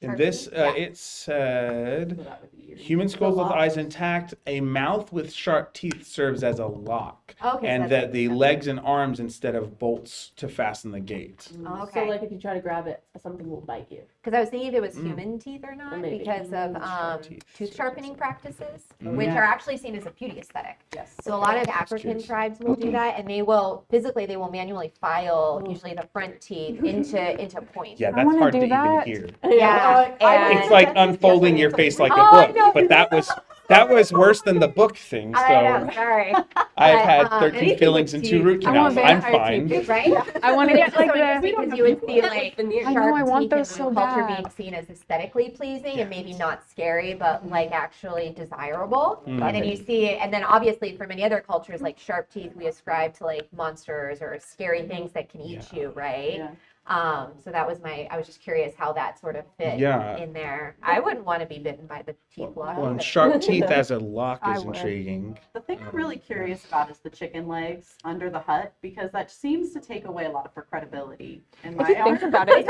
in this. It said human skulls with eyes intact, a mouth with sharp teeth serves as a lock, Okay, and so that the legs and arms instead of bolts to fasten the gate. Oh, So okay. like if you try to grab it, something will bite you. Because I was thinking if it was human teeth or not, Maybe. because of Sharp teeth. tooth sharpening practices, Mm. which Yeah. are actually seen as a beauty aesthetic. Yes. So a lot of African Cheers. tribes will do that, and they will manually file usually the front teeth into points. Yeah, I that's wanna hard do to even that. hear. Yeah, and It's like unfolding your face like a book, but that was worse than the book thing. So I know, sorry. I've had But, 13 anything fillings with and 2 teeth. root I want canals. I'm vampire fine. teeth. Right? I want to But get it's like so the. interesting because you would see like veneer. I know, sharp I want teeth those in so one culture bad. being seen as aesthetically pleasing and maybe not scary, but like actually desirable. And then you see, and then obviously for many other cultures, like sharp teeth, we ascribe to like monsters or scary things that can eat you, right? Yeah. So that was I was just curious how that sort of fit Yeah. in there. I wouldn't want to be bitten by the teeth lock. Well, and either. sharp teeth as a lock I is would. intriguing. The thing I'm really curious about is the chicken legs under the hut, because that seems to take away a lot of her credibility. In my Think about it.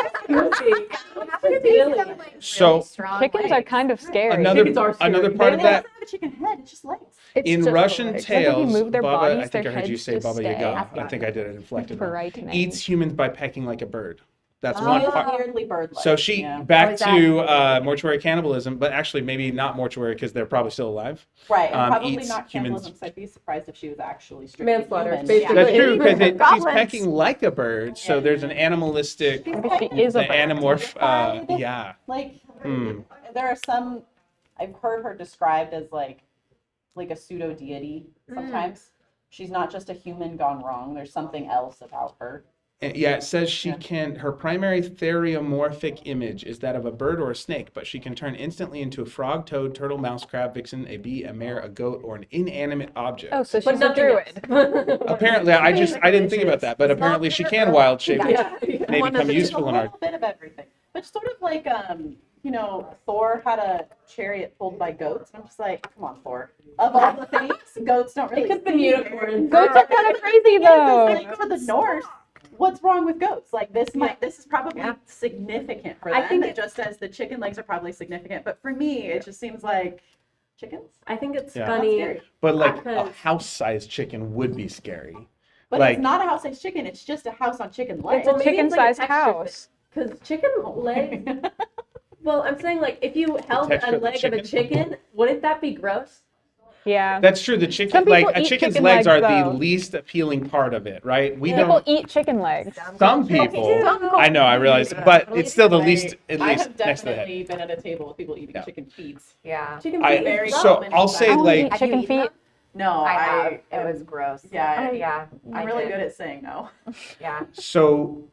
So, Chickens are kind of scary. Another Chickens are scary. another part of It that doesn't have a chicken head, it's just legs. It's in just Russian legs. Like, if tales, you move their Baba, bodies, I think I their heard you heads say just Baba stay. Yaga. I think I did it inflected. For right now. Eats humans by pecking like a bird. That's one part. Weirdly bird-like. So she yeah. back Oh, is that- to mortuary cannibalism, but actually maybe not mortuary because they're probably still alive. Right, and probably eats not humans. cannibalism, because I'd be surprised if she was actually strictly Manslaughter, human. basically. That's true because she's Goblins. pecking like a bird, so there's an animalistic, Maybe she is a the bird. anamorph. Yeah. Like, Hmm. there are some, I've heard her described as like a pseudo deity sometimes. She's not just a human gone wrong. There's something else about her. And yeah, it says she can, her primary theriomorphic image is that of a bird or a snake, but she can turn instantly into a frog, toad, turtle, mouse, crab, vixen, a bee, a mare, a goat, or an inanimate object. Oh, so But she's a nothing druid. Apparently, I didn't think about that, but apparently she can wild shape, which Yeah. may One of become the- useful in a our. little bit of everything. But sort of like, Thor had a chariot pulled by goats. And I'm just like, come on, Thor. Of all the things, goats don't really. It could be see unicorns. Goats are kind of crazy though. Yes, it's like for the North, what's wrong with goats? Like this is probably significant for them. I think just as the chicken legs are probably significant, but for me, it just seems like chickens. I think it's Yeah. That's funny. scary. But like a Because- house-sized chicken would be scary. But Like- it's not a house-sized chicken. It's just a house on chicken legs. It's a maybe it's like a chicken-sized texture house. Because chicken legs. Well, I'm saying like if you held texture a of the leg of a chicken, wouldn't that be gross? Yeah. That's true. The chicken, Some people like a eat chicken's chicken legs are legs, the though. least appealing part of it, right? We People don't. eat chicken legs. Some people. Some I know. I realize, but it's still the least, at I least have next to the head. definitely been at a table with people eating Yeah. chicken feet. Yeah. Chicken I- feet very is so dumb. I'll say I wanna like eat Have you chicken eaten feet. No, I have. It was gross. Yeah, Yeah. I'm really good at saying no. Yeah. so.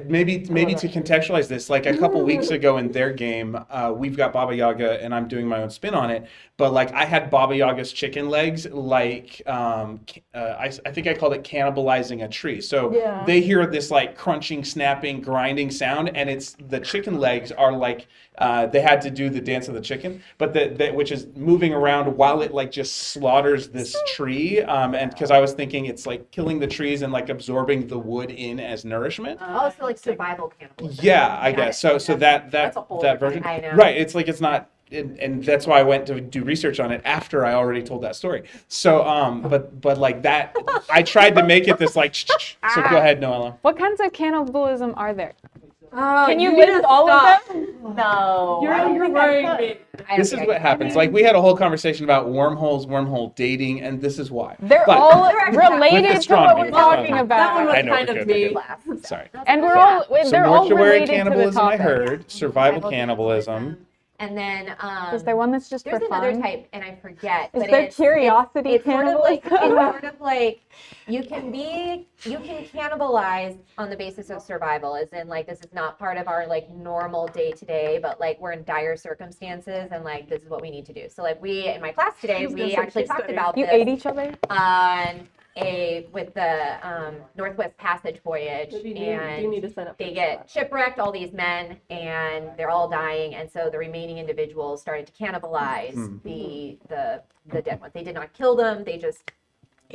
maybe to contextualize this, like a couple weeks ago in their game, we've got Baba Yaga, and I'm doing my own spin on it. But like I had Baba Yaga's chicken legs, like I think I called it cannibalizing a tree. So they hear this like crunching, snapping, grinding sound, and it's the chicken legs are like they had to do the dance of the chicken, but which is moving around while it like just slaughters this tree. And because I was thinking it's like killing the trees and like absorbing the wood in as nourishment. Oh, so like survival cannibalism. Yeah, I guess. So that That's a whole that different- version. I know. Right. It's like it's not. And that's why I went to do research on it after I already told that story. So, but like that, I tried to make it this like. So go ahead, Noella. What kinds of cannibalism are there? Oh, Can you need to list all stop. of them? No. You're worrying me. This is what happens. Like we had a whole conversation about wormholes, wormhole dating, and this is why. They're But- all With related the to strong what we're meat. talking That about. one was I know, kind we're of good, me. Sorry. And we're all So they're all mortuary related to the cannibalism, I topic. heard. Survival cannibalism. And then Is there one that's just there's for another fun? type, and I forget. Is but there it's, curiosity it's sort of like cannibalism? you can cannibalize on the basis of survival, as in like this is not part of our like normal day to day, but like we're in dire circumstances and like this is what we need to do. So like we in my class today we actually talked about You this ate each other? on with the Northwest Passage voyage, You and need to sign up. they get shipwrecked, all these men, and they're all dying, and so the remaining individuals started to cannibalize the dead ones. They did not kill them; they just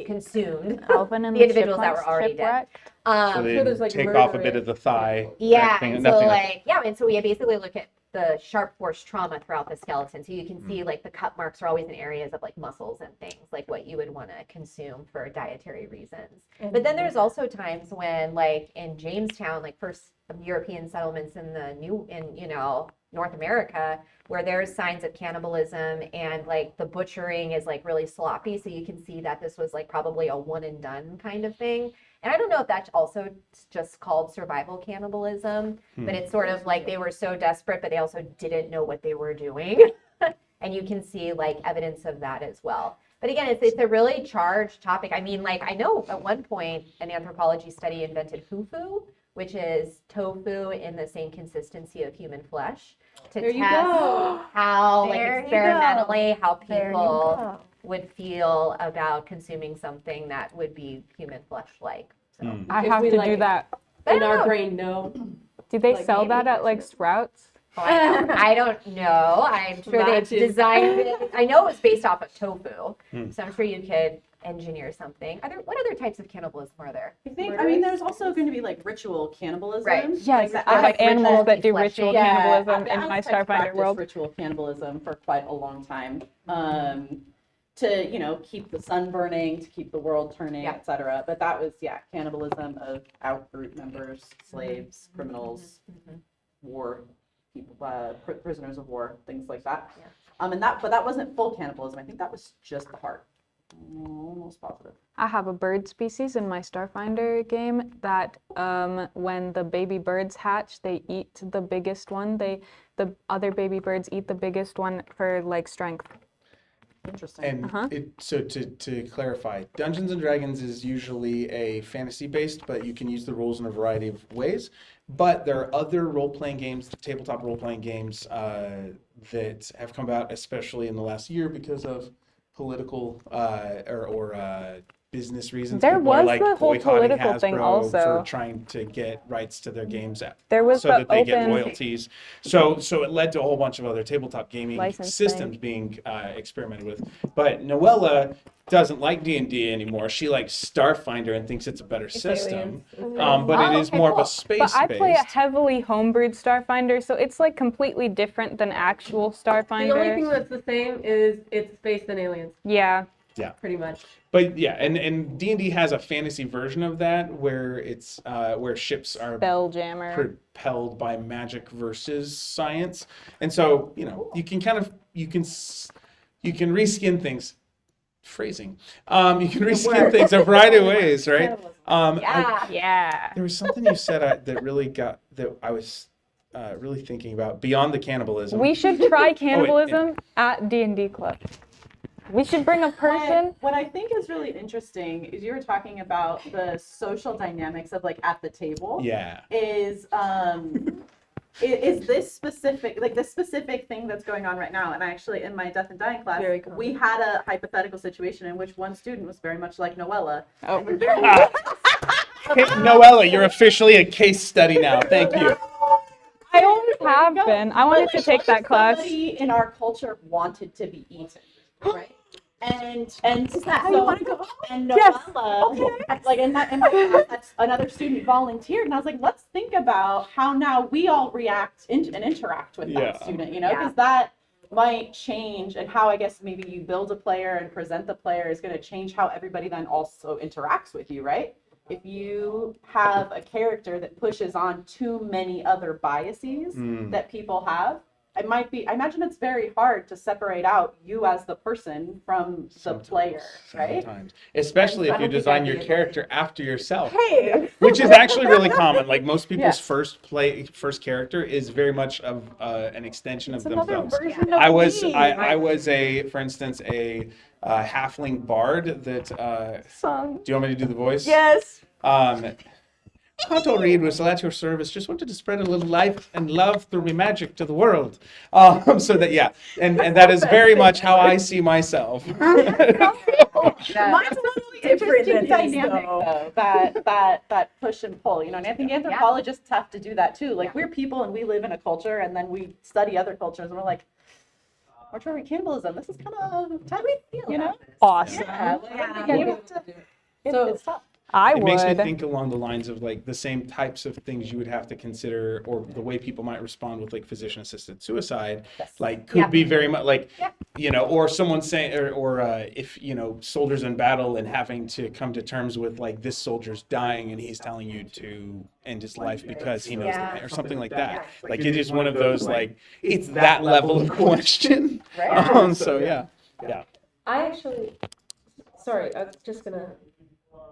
consumed Alvin and the individuals that chipmunks were already dead. shipwrecked? So they sure there's, like, take off a murder bit of the thigh. Yeah, Nothing- and so nothing like and so we basically look at the sharp force trauma throughout the skeleton. So you can see like the cut marks are always in areas of like muscles and things, like what you would want to consume for dietary reasons. But then there's also times when like in Jamestown, like first European settlements in North America, where there's signs of cannibalism and like the butchering is like really sloppy. So you can see that this was like probably a one and done kind of thing. And I don't know if that's also just called survival cannibalism, but it's sort of like they were so desperate, but they also didn't know what they were doing. And you can see like evidence of that as well. But again, it's a really charged topic. I mean, like I know at one point an anthropology study invented fufu, which is tofu in the same consistency of human flesh, to There you test go. how like There you experimentally how There you people go. would feel about consuming something that would be human flesh like. So I If have we to like do it. that. I In don't our know. brain, no. Do they Like sell maybe that at like it's- Sprouts? I don't know. I'm sure they Imagine. designed it. I know it was based off of tofu, so I'm sure you could engineer something. What other types of cannibalism are there? I mean, there's also going to be like ritual cannibalism. Right. Yes, Like, I have like animals ritual that do defleshing. ritual Yeah, cannibalism in I've my tried to Starfinder practice world. ritual cannibalism for quite a long time. To keep the sun burning, to keep the world turning, Yeah. etc. But that was cannibalism of out group members, slaves, criminals, war people, prisoners of war, things like that. Yeah. But that wasn't full cannibalism. I think that was just the heart. Almost positive. I have a bird species in my Starfinder game that when the baby birds hatch, they eat the biggest one. The other baby birds eat the biggest one for like strength. Interesting. And so to clarify, Dungeons and Dragons is usually a fantasy based, but you can use the rules in a variety of ways. But there are other role playing games, tabletop role playing games that have come about, especially in the last year because of political or business reasons. There People are, was like, the whole boycotting political thing Hasbro also. for trying to get rights to their games There was so the that they get open royalties. So it led to a whole bunch of other tabletop gaming Licensing. systems being experimented with. But Noella doesn't like D&D anymore. She likes Starfinder and thinks it's a better system. But it is more of a space-based. But I play a heavily homebrewed Starfinder, so it's like completely different than actual The only thing Starfinder. that's the same is it's space and aliens, Yeah. pretty much. But yeah, and D&D has a fantasy version of that where it's where ships are Spelljammer. propelled by magic versus science. And so, you can reskin things. Phrasing. You can reskin things a variety of ways, right? Yeah. There was something you said that really that I was really thinking about beyond the cannibalism. We should try cannibalism at D&D Club. We should bring a person. What I think is really interesting is you were talking about the social dynamics of like at the table. Yeah. Is this specific, like this specific thing that's going on right now? And actually, in my death and dying class, Very common. we had a hypothetical situation in which one student was very much like Noella. Oh. Hey, Noella, you're officially a case study now. Thank you. I always have been. I wanted to take that class. Somebody in our culture wanted to be eaten, right? And so, and Noella, like in my class, that's another student volunteered, and I was like, let's think about how now we all react and interact with that student, you know, because that might change, and how I guess maybe you build a player and present the player is going to change how everybody then also interacts with you, right? If you have a character that pushes on too many other biases that people have, I imagine it's very hard to separate out you as the person from the player, right? Sometimes. Especially if you design your character after yourself. Hey! Which is actually really common. Like most people's first character is very much of an extension of themselves. I was for instance, a halfling bard that Song. do you want me to do the voice? Yes. Canto Reed was at your service. Just wanted to spread a little life and love through my magic to the world. So that and that is very much how I see myself. Mine's a little interesting dynamic though. That push and pull, you know. And I think anthropologists have to do that too. Like we're people and we live in a culture, and then we study other cultures, and we're like, mortuary cannibalism. This is kind of how we feel, you know. Awesome. It's tough. I It makes me would. think along the lines of like the same types of things you would have to consider, or the way people might respond with like physician assisted suicide, like could be very much like, you know, or someone saying, or if, you know, soldiers in battle and having to come to terms with like this soldier's dying and he's telling you to end his life because he knows the pain, or something like that. Like it is one of those, like, it's that level of question. So yeah. I actually, sorry, I was just gonna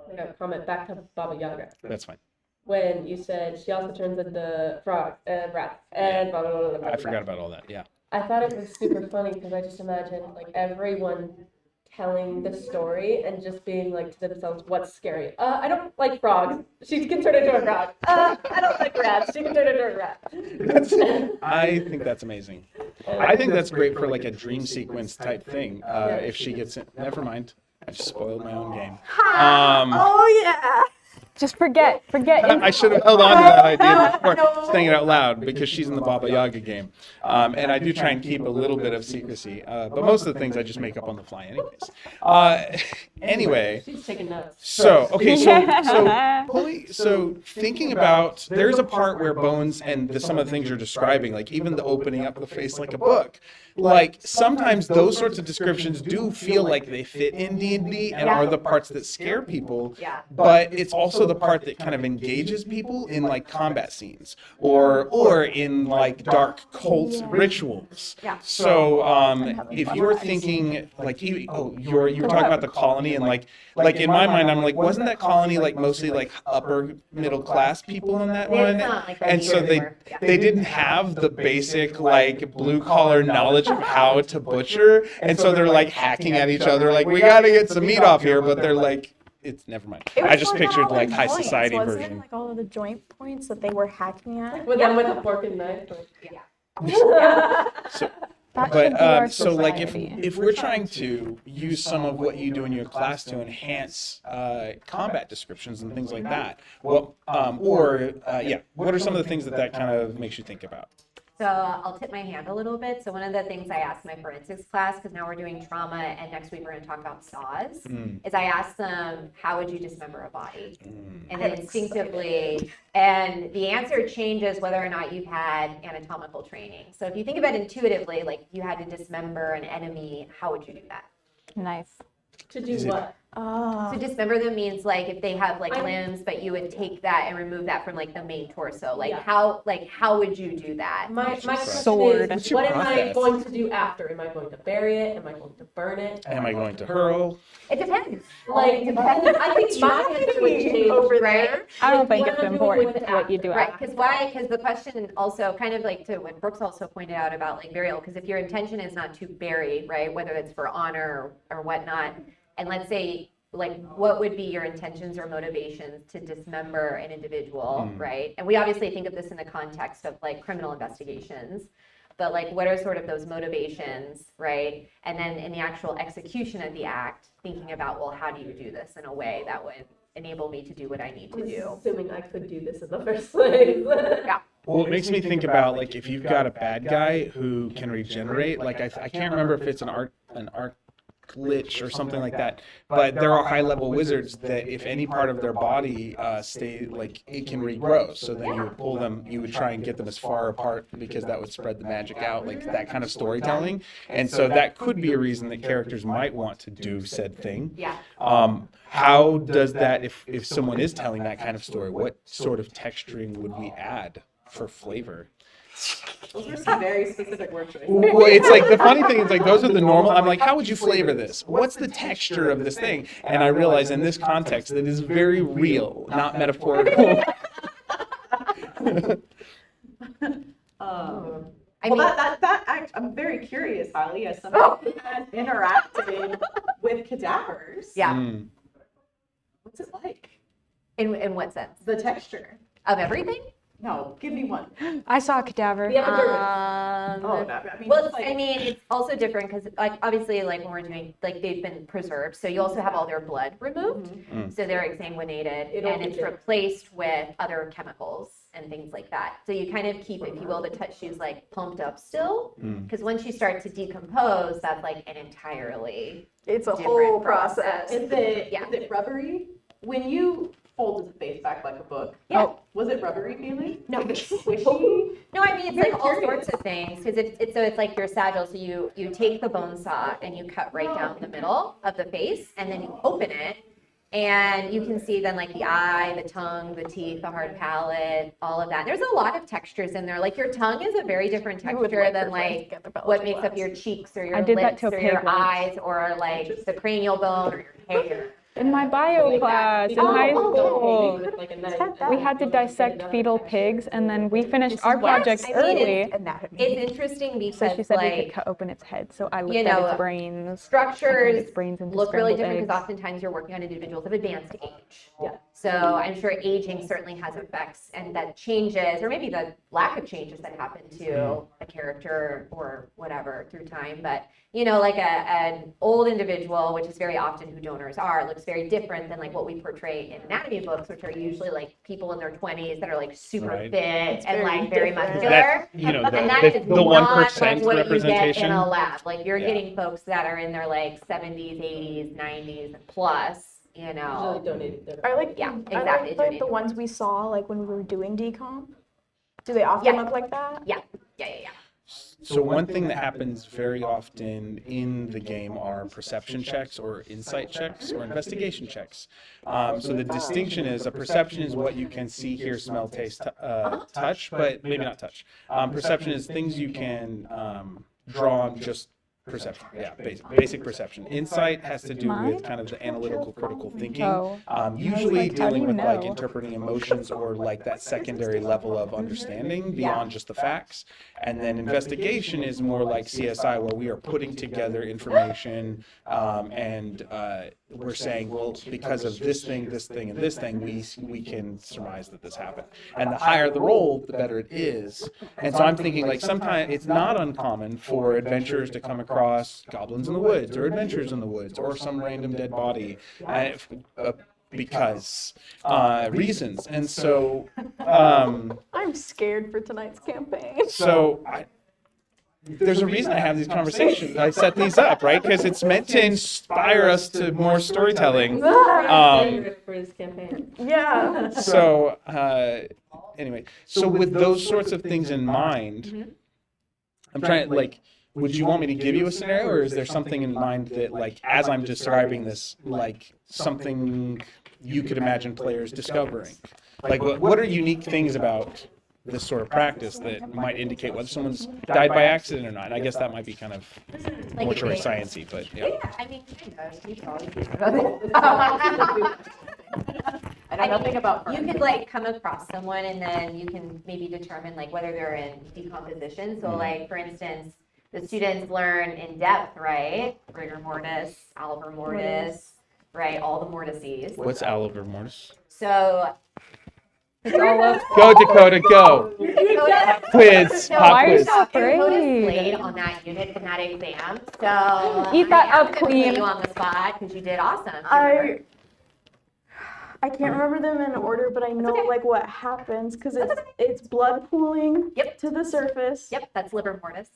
make a comment back to Baba Yaga. That's fine. When you said she also turns into frog and rat and blah, blah, blah, blah, blah, I forgot about all that. Yeah. I thought it was super funny because I just imagined like everyone telling the story and just being like to themselves, what's scary? I don't like frogs. She can turn into a frog. I don't like rats. She can turn into a rat. I think that's amazing. I think that's great for like a dream sequence type thing. If she gets it, never mind. I just spoiled my own game. Oh yeah. Just forget. I should have held on to that idea before saying it out loud, because she's in the Baba Yaga game. And I do try and keep a little bit of secrecy. But most of the things I just make up on the fly anyways. Anyway. She's taking notes. So thinking about, there's a part where Bones and some of the things you're describing, like even the opening up the face like a book, like sometimes those sorts of descriptions do feel like they fit in D&D and are the parts that scare people, but it's also the part that kind of engages people in like combat scenes or in like dark cult rituals. So if you're thinking like you were talking about the colony, and like in my mind I'm like, wasn't that colony like mostly like upper middle class people in that one? And so they didn't have the basic like blue collar knowledge of how to butcher, and so they're like hacking at each other like, we gotta get some meat off here, but they're like, it's never mind. I just pictured like high society wasn't version. It? Like all of the joint points that they were hacking at. With them with a fork and knife. So like if we're trying to use some of what you do in your class to enhance combat descriptions and things like that, what are some of the things that kind of makes you think about? So I'll tip my hand a little bit. So one of the things I asked my forensics class, because now we're doing trauma and next week we're going to talk about saws, is I asked them, how would you dismember a body? And then instinctively, and the answer changes whether or not you've had anatomical training. So if you think about it intuitively, like you had to dismember an enemy, how would you do that? Nice. To do what? So dismember them means like if they have like limbs, but you would take that and remove that from like the main torso. Like how would you do that? My question Sword. is, what am I going to do after? Am I going to bury it? Am I going to burn it? Am I going to hurl? It depends. Like, I think my answer would change over right? there. I don't think What it's am I doing important with it what you do Right, after. because the question also kind of like to what Brooks also pointed out about like burial, because if your intention is not to bury, right, whether it's for honor or whatnot, and let's say like what would be your intentions or motivations to dismember an individual, right? And we obviously think of this in the context of like criminal investigations, but like what are sort of those motivations, right? And then in the actual execution of the act, thinking about, well, how do you do this in a way that would enable me to do what I need to do? Assuming I could do this in the first place. Yeah. Well, it makes me think about like if you've got a bad guy who can regenerate. Like I can't remember if it's an arc glitch or something like that, but there are high level wizards that if any part of their body stay like it can regrow, so then you would pull them, you would try and get them as far apart because that would spread the magic out, like that kind of storytelling. And so that could be a reason that characters might want to do said thing. Yeah. How does that, if someone is telling that kind of story, what sort of texturing would we add for flavor? Those are some very specific word choices. Well, it's like the funny thing is like those are the normal. I'm like, how would you flavor this? What's the texture of this thing? And I realize in this context that it is very real, not metaphorical. I'm very curious, Hallie, as somebody who has interacted with cadavers. Yeah. What's it like? In what sense? The texture. Of everything? No, give me one. I saw a cadaver. The epidermis. Oh, no, I mean, Well, just like, I mean, it's also different because, like, obviously, like when we're doing, like, they've been preserved, so you also have all their blood removed, so they're exsanguinated, and it's replaced with other chemicals and things like that. So you kind of keep, if you will, the touch shoes like pumped up still, because once you start to decompose, that's like an entirely It's a different whole process. is it, Yeah. is it rubbery? When you folded the face back like a book, Yeah. was it rubbery feeling? No. Squishy? No, I mean, it's Very like all curious. sorts of things, because it's like your sagittal, so you take the bone saw and you cut right down the middle of the face, and then you open it, and you can see then like the eye, the tongue, the teeth, the hard palate, all of that. There's a lot of textures in there. Like your tongue is a very different You would texture like than your friends to like get the biology what makes up class. your cheeks or your I did that lips to a or pig your once. eyes or like the cranial bone or your hair. In my bio class in high school, With like a knife. we had to dissect fetal pigs, and then we finished our Yes, project I mean, early. It's interesting because So she said we could like cut open its head, so I looked you at know, its brains. structures its brains into look really scrambled different because eggs. oftentimes you're working on individuals of advanced age. Yeah. So I'm sure aging certainly has effects, and that changes, or maybe the lack of changes that happen to a character or whatever through time. But you know, like an old individual, which is very often who donors are, looks very different than like what we portray in anatomy books, which are usually like people in their 20s that are like super Right. fit and very like very different. muscular. That, you know, And that the is the not 1% like what you get representation. in a lab. Like you're Yeah. getting folks that are in their like 70s, 80s, 90s, and plus, you know. Usually donated their Are like Yeah, are exactly, like the donated ones we saw like when we were doing decomp? Do they often Yeah. look like that? Yeah. So one thing that happens very often in the game are perception checks or insight checks or investigation checks. So the distinction is a perception is what you can see, hear, smell, taste, touch, but maybe not touch. Perception is things you can draw on just perception. Yeah, basic perception. Insight has to do with kind of the analytical, critical thinking. Oh. Usually like, how do dealing you with like know? interpreting emotions or like that secondary level of understanding beyond just the facts. And then investigation is more like CSI, where we are putting together information and we're saying, well, because of this thing, and this thing, we can surmise that this happened. And the higher the roll, the better it is. And so I'm thinking like sometimes it's not uncommon for adventurers to come across goblins in the woods or adventures in the woods or some random dead body because reasons. And so I'm scared for tonight's campaign. there's a reason I have these conversations. I set these up, right? Because it's meant to inspire us to more storytelling. for his campaign. Yeah. So anyway, so with those sorts of things in mind, I'm trying like would you want me to give you a scenario, or is there something in mind that, like, as I'm describing this, like something you could imagine players discovering? Like, what are unique things about this sort of practice that might indicate whether someone's died by accident or not? And I guess that might be kind of Like mortuary advanced. sciencey, but yeah. Yeah, I mean, kind of. You can always think about it. I know nothing about You ferns. could like come across someone and then you can maybe determine like whether they're in decomposition. So like, for instance, the students learn in depth, right? Rigor mortis, alivor mortis, right? All the mortices. What's alivor mortis? So go Go, Dakota, go! Quiz, pop Why are you quiz. so Dakota's afraid? played on that unit from that exam. So Eat that I am up, gonna put queen. you on the spot because you did awesome. I can't remember them in order, but I know okay. like what happens because it's blood pooling Yep. to the surface. Yep, that's liver mortis.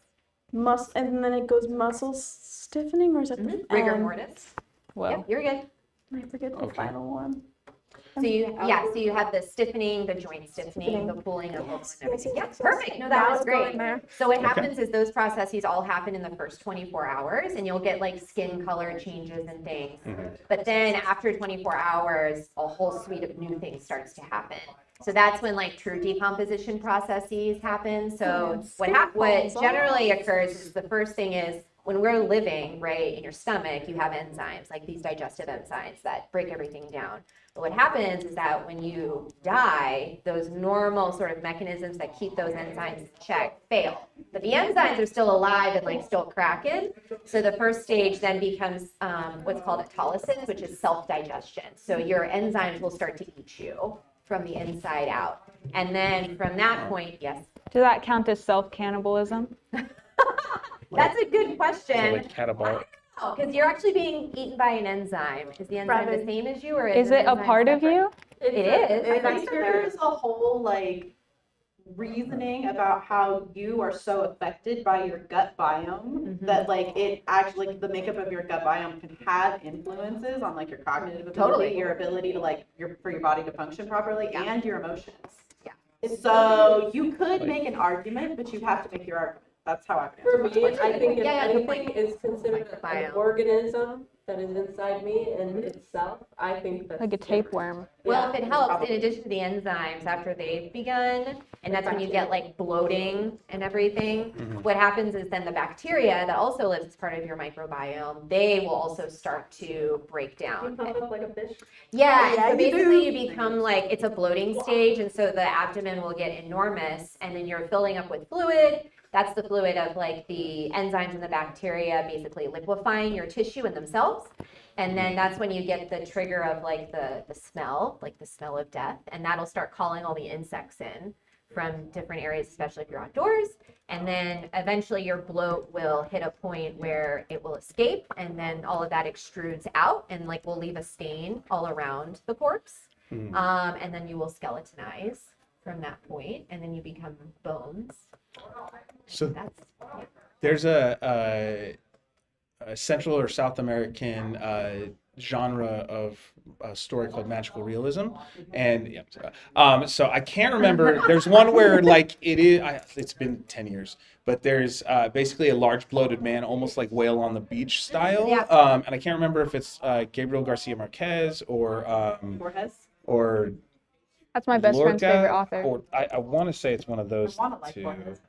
And then it goes muscle stiffening, or is that the Rigor end? mortis. Whoa. Yep, you're good. I forget the Okay. final one. So you have the stiffening, the joint stiffening, the pulling of bones and everything. Yeah, perfect. No, that was great. So what happens is those processes all happen in the first 24 hours, and you'll get like skin color changes and things. But then after 24 hours, a whole suite of new things starts to happen. So that's when like true decomposition processes happen. So what generally occurs is the first thing is when we're living, right, in your stomach, you have enzymes, like these digestive enzymes that break everything down. But what happens is that when you die, those normal sort of mechanisms that keep those enzymes in check fail. But the enzymes are still alive and like still cracking. So the first stage then becomes what's called autolysis, which is self-digestion. So your enzymes will start to eat you from the inside out. And then from that point, yes. Does that count as self-cannibalism? That's a good question. Like catabolic. Because you're actually being eaten by an enzyme. Is the enzyme the same as you, or is Is an it a enzyme part of separate? you? It is. I think there's a whole like reasoning about how you are so affected by your gut biome that like it actually the makeup of your gut biome can have influences on like your cognitive ability, Totally. your ability to like for your body to function properly, and your emotions. Yeah. So you could make an argument, but you have to make your argument. That's how I For answer. me, I think if Yeah, good anything is considered an Microbiome. organism that is inside me and itself, I think that's Like a tapeworm. Well, Yeah. if it helps, in addition to the enzymes, after they've begun, and that's when you get like bloating and everything, what happens is then the bacteria that also lives as part of your microbiome, they will also start to break down. You puff up like a fish. Yeah, Yeah, and so you basically do. you become like, it's a bloating stage, and so the abdomen will get enormous, and then you're filling up with fluid. That's the fluid of like the enzymes and the bacteria basically liquefying your tissue in themselves. And then that's when you get the trigger of like the smell, like the smell of death. And that'll start calling all the insects in from different areas, especially if you're outdoors. And then eventually your bloat will hit a point where it will escape. And then all of that extrudes out and like will leave a stain all around the corpse. And then you will skeletonize from that point, and then you become bones. So That's there's a Central or South American genre of a story called magical realism, and so I can't remember. There's one where like it's been 10 years, but there's basically a large bloated man, almost like Whale on the Beach style. Yeah. And I can't remember if it's Gabriel Garcia Marquez or Borges. or That's my best friend's Lorca, favorite author. or I want to say it's one of those I want to like two. Borges.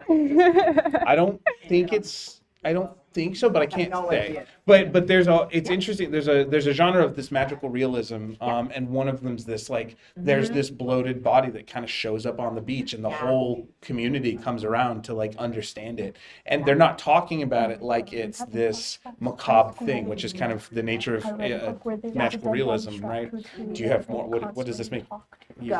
I don't think so, but I can't no say. idea. But it's interesting. There's a genre of this magical realism, and one of them's this like there's this bloated body that kind of shows up on the beach, and the whole community comes around to like understand it, and they're not talking about it like it's this macabre thing, which is kind of the nature of magical realism, right? Do you have more? What does this make? You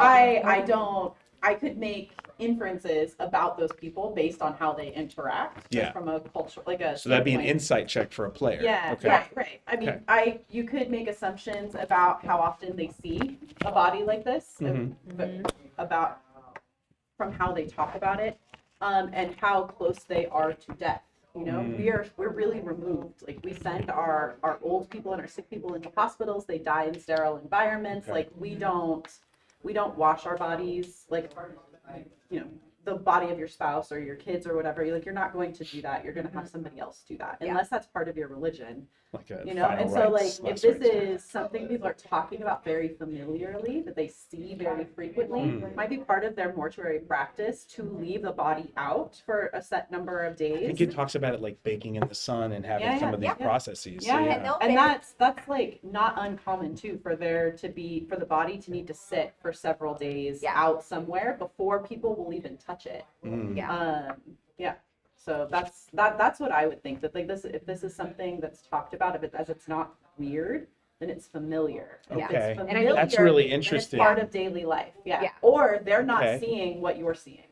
I could make inferences about those people based on how they interact. just Yeah. From a culture, like a. So that'd be an standpoint. insight check for a player. Yeah. Okay. Right. I mean, Okay. you could make assumptions about how often they see a body like this, but about from how they talk about it, and how close they are to death. You know, we're really removed. Like we send our old people and our sick people into hospitals. They die in sterile environments. Okay. Like we don't wash our bodies. Like, you know, the body of your spouse or your kids or whatever. You're not going to do that. You're going to have somebody else do that, unless that's part of your religion. Like a You know, final and so rites, like if last this rites. is something people are talking about very familiarly, that they see very frequently, it might be part of their mortuary practice to leave the body out for a set number of I days. think it talks about it like baking in the sun and having Yeah, some yeah, of these yeah. processes. Yeah, So, And they'll and bear- that's like not uncommon too, for the body to need to sit for several days Yeah. out somewhere before people will even touch it. Mm. Yeah. Yeah. So that's what I would think, that like this, if this is something that's talked about, if it's not weird, then it's familiar. And if it's Okay. And I know That's you're- really then it's interesting. part of daily life. Yeah. Yeah. Or they're not Okay. seeing what you're seeing.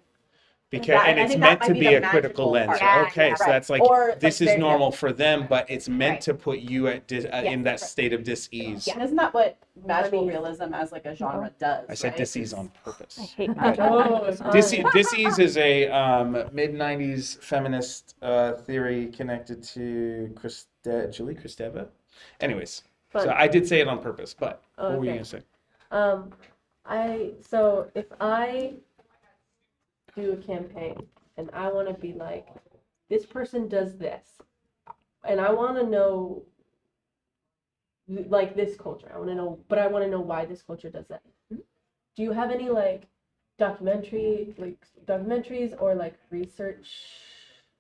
Because Yeah, and I it's think meant that to might be be a the critical magical lens. part. Okay, Yeah, so right. that's like Or, this like, is they're- normal for them, but it's meant Right. to put you at in that right. state of dis-ease. Yeah. And isn't that what magical realism as like a genre does? I said right? dis-ease on purpose. I hate Good. magic. Oh, Dis-ease is a mid-90s feminist theory connected to Julie Kristeva. Anyways, Fun. so I did say it on purpose, but what were you Okay. gonna say? So if I do a campaign and I want to be like, this person does this, and I want to know, like, this culture. I want to know, but I want to know why this culture does that. Do you have any like documentaries or like research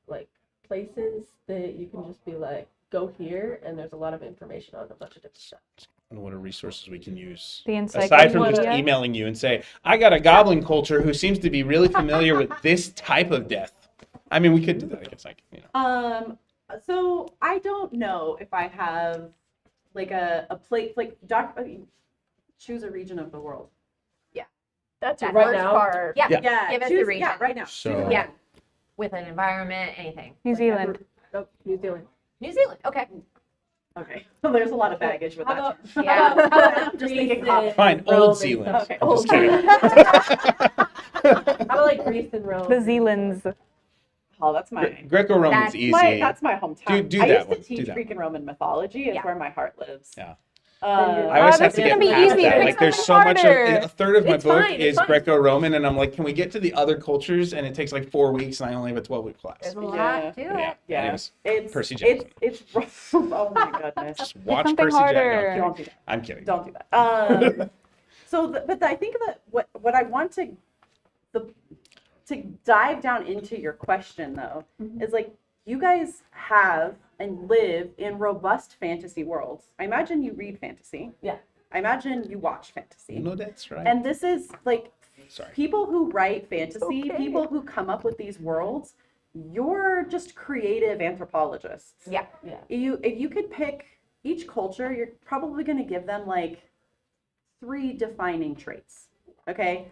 like places that you can just be like, go here and there's a lot of information on a bunch of different stuff? And what are resources we can use? The Aside from just encyclopedia. emailing you and say, I got a goblin culture who seems to be really familiar with this type of death. I mean, we could do that, I guess. So I don't know if I have like a place, like choose a region of the world. That's That right right now. now? Part. Yeah. Yeah, Give us choose, the region. yeah, right now. So- Choose a Yeah. region. With an environment, anything. New Zealand. Oh, New Zealand. New Zealand. Okay. Okay. There's a lot of baggage with How that. about, Yeah. how about I'm just thinking Greece hot. and Fine, Rome old and Zealand. stuff? Okay. I'm just kidding. How about like Greece and Rome? The Zealands. Oh, that's my Greco-Roman's easy. that's my hometown. Do I that used one, to do teach that Greek and Roman mythology. It's Yeah. where my heart lives. Yeah. Then I always Oh, have that's to get gonna be past easy. that. Pick Like, there's so something much. harder. A third of my It's book fine, it's is fine. Greco-Roman, and I'm like, can we get to the other cultures? And it takes like 4 weeks, and I only have a 12-week class. There's a Yeah. lot to it. Yeah. Yeah. Anyways, It's Percy it's Jackson. it's rough. Oh my goodness. just watch something Percy Jackson. harder. No, Don't do that. I'm kidding. Don't do that. But I think that what I want to dive down into your question though is like, you guys have and live in robust fantasy worlds. I imagine you read fantasy. Yeah. I imagine you watch fantasy. No, that's right. And this is like Sorry. people who write fantasy, Okay. people who come up with these worlds, you're just creative anthropologists. Yeah. If you could pick each culture, you're probably going to give them like 3 defining traits. Okay?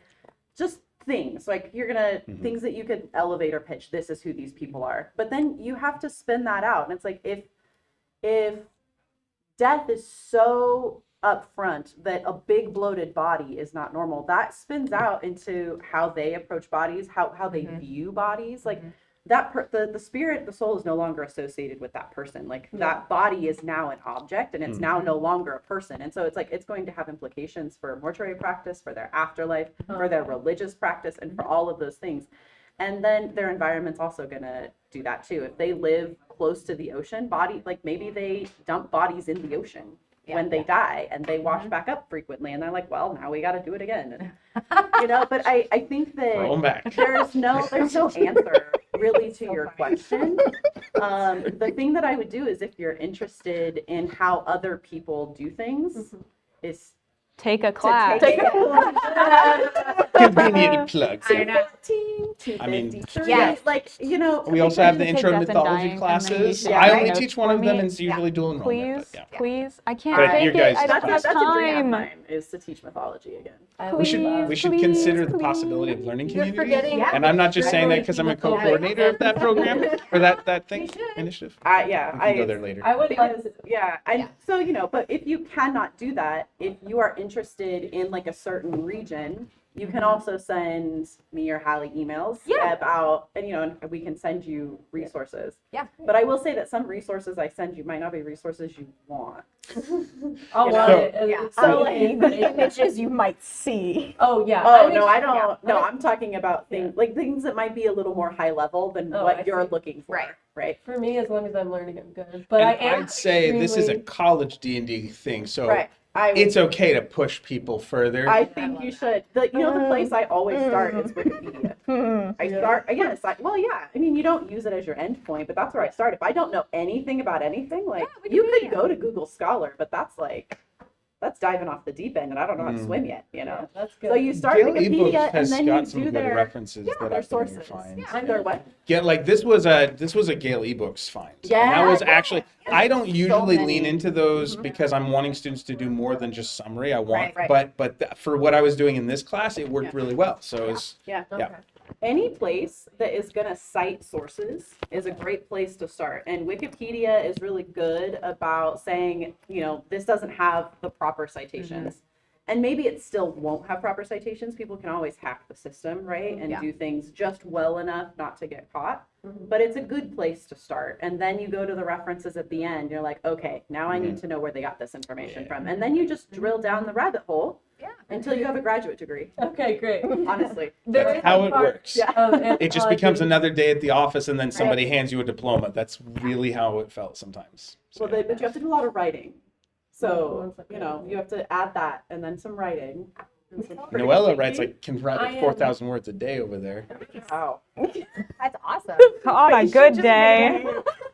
Just things like you're going to things that you could elevate or pitch. This is who these people are. But then you have to spin that out. And it's like if death is so upfront that a big bloated body is not normal, that spins out into how they approach bodies, how they view bodies. Like that the spirit, the soul is no longer associated with that person. Like that body is now an object, and it's now no longer a person. And so it's like it's going to have implications for mortuary practice, for their afterlife, for their religious practice, and for all of those things. And then their environment's also gonna do that too. If they live close to the ocean, like maybe they dump bodies in the ocean when they die, and they wash back up frequently, and they're like, well, now we got to do it again. And, but I think Throw 'em that back. there's no answer really to your question. The thing that I would do is, if you're interested in how other people do things, is Take a to class. take Convenient plugs. I know. 14, I mean, 253, Yes. like, We also have the Take intro Death and mythology Dying, and then you classes. should I write only notes teach one for of them, me. and it's usually dual enrollment. Please, But yeah. please. I can't But take you it. guys- I don't that's have a dream of time. mine, is to teach mythology again. We should Please, consider the please. possibility of learning You're communities. forgetting. Yeah. And I'm not just saying that because I'm a co-coordinator of that program or that thing initiative. Yeah, We can go there later. I would like Because so but if you cannot do that, if you are interested in like a certain region, You can also send me or Hallie emails about, and and we can send you resources. Yeah. But I will say that some resources I send you might not be resources you want. I'll You want know? it. Yeah. So The images you might see. Oh yeah. Oh I'm no, I ex- don't. yeah. No, I'm talking about things like things that might be a little more high level than Oh, what I you're see. looking for. Right. Right. For me, as long as I'm learning, I'm good. But I am. I'd say this is a extremely- college D&D thing, so Right. it's okay to push people further. I think you should. The place I always start is Wikipedia. I start again. It's like, well, yeah. I mean, you don't use it as your end point, but that's where I start. If I don't know anything about anything, like you could go to Google Scholar, but that's diving off the deep end, and I don't know how to swim yet. That's good. So you start Gale Wikipedia, eBooks and has then got you some do good their references that their I think sources. are fine. Yeah, their what? Yeah, like this was a Gale eBooks find. And that Yeah, was actually I don't usually many. lean into those because I'm wanting students to do more than just summary. I want, Right. but for what I was doing in this class, it worked really well. So it's Yeah. Okay. Any place that is going to cite sources is a great place to start. And Wikipedia is really good about saying, this doesn't have the proper citations. And maybe it still won't have proper citations. People can always hack the system, right? And Yeah. do things just well enough not to get caught. But it's a good place to start. And then you go to the references at the end. You're like, okay, now I need to know where they got this information from. And then you just drill down the rabbit hole until you have a graduate degree, Okay, great. honestly. There That's is how a it part works. of It just becomes anthology- another day at the office, and then somebody hands you a diploma. That's really how it felt sometimes. So, Well, but you have to do a lot of writing. So, One second. you have to add that and then some writing. And some Noella writes can write I like am- 4,000 words a day over there, Wow. That's awesome. On a good day.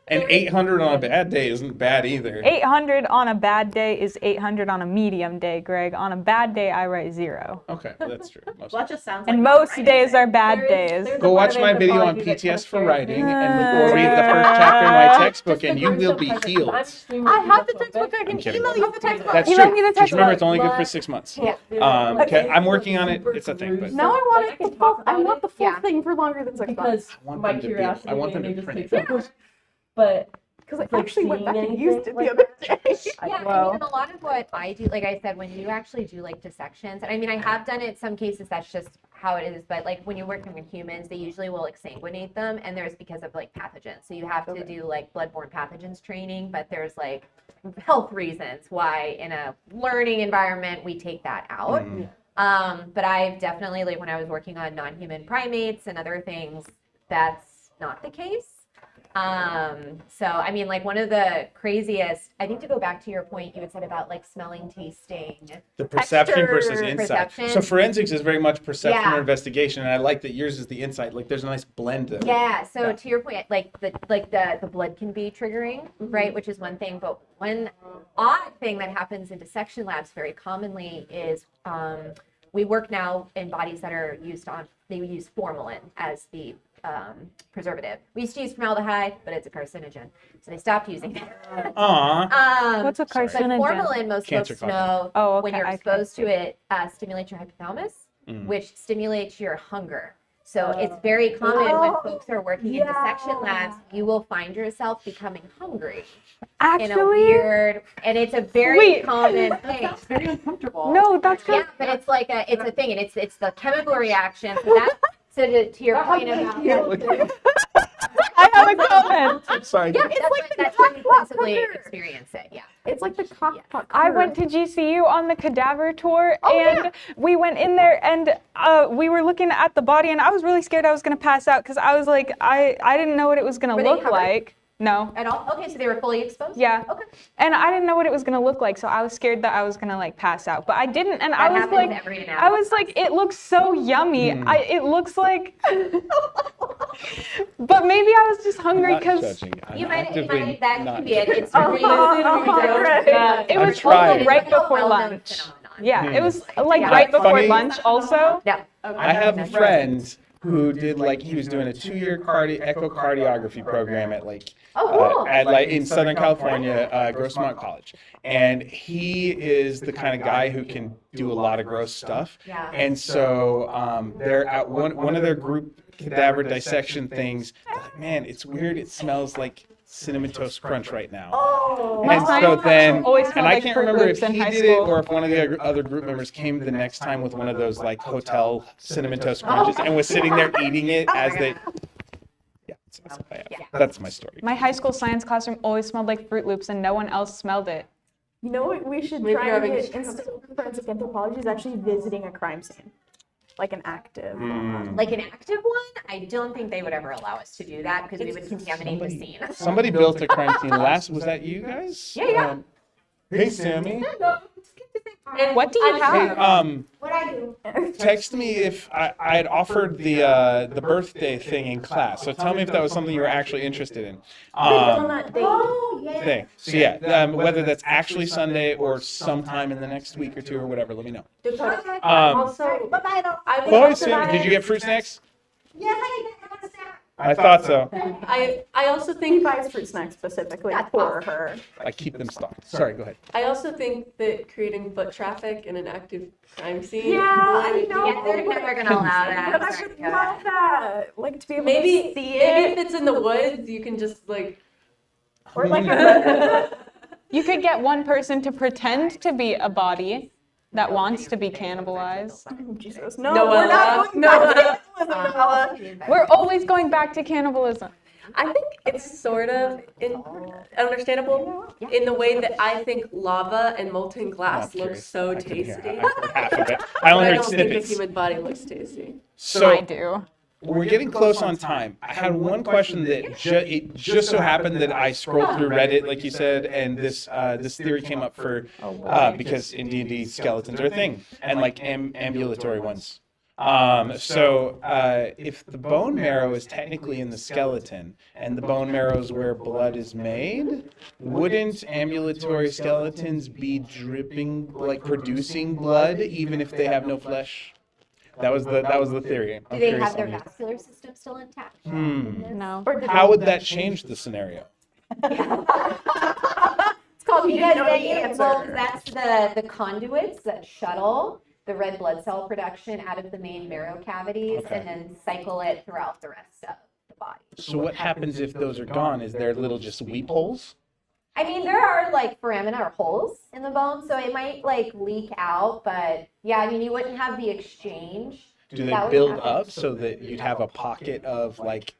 and 800 on a bad day isn't bad either. 800 on a bad day is 800 on a medium day, Greg. On a bad day, I write 0. Okay, that's true. Well, that just sounds like And not most writing. days are bad There is- days. there's a Go part watch of my video on anthropology that PTS for scares me. writing, and Uh, read the first chapter in my textbook, Just the and you will concept be of it. healed. I'm extremely I have the xenophobic. textbook. I I'm can kidding. email you the textbook. That's Email true. me the Just remember, textbook. it's only good for But- 6 months. Yeah. Okay, I'm working on it. It's a thing, but No, I want Like, I it the can full. talk I about want it. the full Yeah. thing for longer than 6 months. Because I want my them to be- curiosity I want them mainly to just print takes it. over. But Because I Like actually went back seeing and used it anything the like other day. Yeah, Whoa. and a lot of what I do, like I said, when you actually do like dissections, and I mean, I have done it in some cases, that's just how it is, but like when you're working with humans, they usually will exsanguinate them, and there's because of like pathogens. So you have to do like bloodborne pathogens training, but there's like health reasons why in a learning environment we take that out. But I've definitely, like when I was working on non-human primates and other things, that's not the case. So I mean, like one of the craziest, I think to go back to your point you had said about like smelling, tasting. the perception versus Texture, insight. perception. So forensics is very much perception Yeah. or investigation, and I like that yours is the insight. Like there's a nice blend of it. Yeah, so Yeah. to your point, like the blood can be triggering, right? Which is one thing, but one odd thing that happens in dissection labs very commonly is we work now in bodies that are they use formalin as the preservative. We used to use formaldehyde, but it's a carcinogen, so they stopped using it. Aw. What's a Sorry. But carcinogen? formalin, most Cancer folks know, Oh, when okay, you're I exposed see. to it, stimulates your hypothalamus, Mm. which stimulates your hunger. So it's very common when folks are working in dissection labs, you will find yourself becoming hungry in a Actually, weird, and it's a very Wait. common thing. That's very uncomfortable. no, that's Yeah, good. but it's like it's a thing, and it's the chemical reaction. So that, to your point about I have a comment. I'm sorry. yeah, that's when you principally experience it. Yeah. It's like the cockpot. I went to GCU on the cadaver tour, Oh, and we went in there, and we were looking at the body, and I was really scared I was gonna pass out because I was like, I didn't know what it was gonna Were they look covered? like. No. At all? Okay, so they were fully exposed? Yeah. Okay. And I didn't know what it was gonna look like, so I was scared that I was gonna like pass out. But I didn't, and I That was happens like, every now and I was like, it looks so yummy. It looks like, but maybe I was just hungry I'm not because judging. I'm You might, actively that not could be it. It's Oh, really it I've was tried. also right It's like a before well-known lunch. phenomenon. Yeah, it was like Yeah. right before Funny- lunch also. No. I have a friend who did he was doing a 2-year echocardiography program at Oh, cool. in Southern California, Grossmont College, and he is the kind of guy who can do a lot of gross stuff. Yeah. And so they're at one of their group cadaver dissection things. They're like, man, it's weird. It smells like Cinnamon Toast Crunch right now. Oh. My And so science then, classroom always and smelled I like can't Fruit remember if Loops in he high did it school. or if one of the other group members came the next time with one of those like hotel Cinnamon Toast Crunches and was sitting there eating it as they. Yeah, that's my story. My high school science classroom always smelled like Fruit Loops and no one else smelled it. You know what we should Maybe try you're and having get instead of forensic anthropology is actually visiting a crime scene, like an active. Like an active one, I don't think they would ever allow us to do that because we would contaminate the scene. Somebody built a crime scene last. Was that you guys? Yeah. Hey, Sammy. And What do you I- have? Hey, What I do? text me if I had offered the birthday thing in class. So tell me if that was something you were actually interested in. On that date. Oh, yeah. Thing. So yeah, whether that's actually Sunday or sometime in the next week or two or whatever, let me know. Dakota, Okay. also, Bye-bye, though. I would Chloe, also Sammy, did you get fruit snacks? Yes, I can. I thought so. I also He think buys fruit snacks specifically That's for her. I keep them stocked. Sorry, go ahead. I also think that creating foot traffic in an active crime scene. Yeah, I would know. be Yeah, they're never gonna allow that. But I Sorry, would Dakota. love that. Like to be able Maybe to see maybe it. if it's in the woods, you can just like. Or like a You could get one person to pretend to be a body that wants to be cannibalized. Oh, Jesus. No, Noah. we're not going Noah. back to cannibalism, Noah. We're always going back to cannibalism. I think it's sort of understandable in the way that I think lava and molten glass I'm look curious. so I couldn't hear tasty. I heard half of it. I But only I heard don't think a snippets. human body looks tasty. I So do. we're getting close on time. I had one question that it just so happened that I scrolled through Reddit, like you said, and this theory came up for because in D&D skeletons are a thing, and like ambulatory ones. So if the bone marrow is technically in the skeleton, and the bone marrow is where blood is made, wouldn't ambulatory skeletons be dripping, like producing blood, even if they have no flesh? That was the theory. Do I'm they curious have their on you. vascular system still intact? No. How would that change the scenario? It's called Because know the answer. that's the conduits that shuttle the red blood cell production out of the main marrow cavities Okay. and then cycle it throughout the rest of the body. So what happens if those are gone? Is there little just weep holes? I mean, there are like foramina or holes in the bone, so it might like leak out, but yeah, I mean, you wouldn't have the exchange. Do they That would build happen. up so that you'd have a pocket of like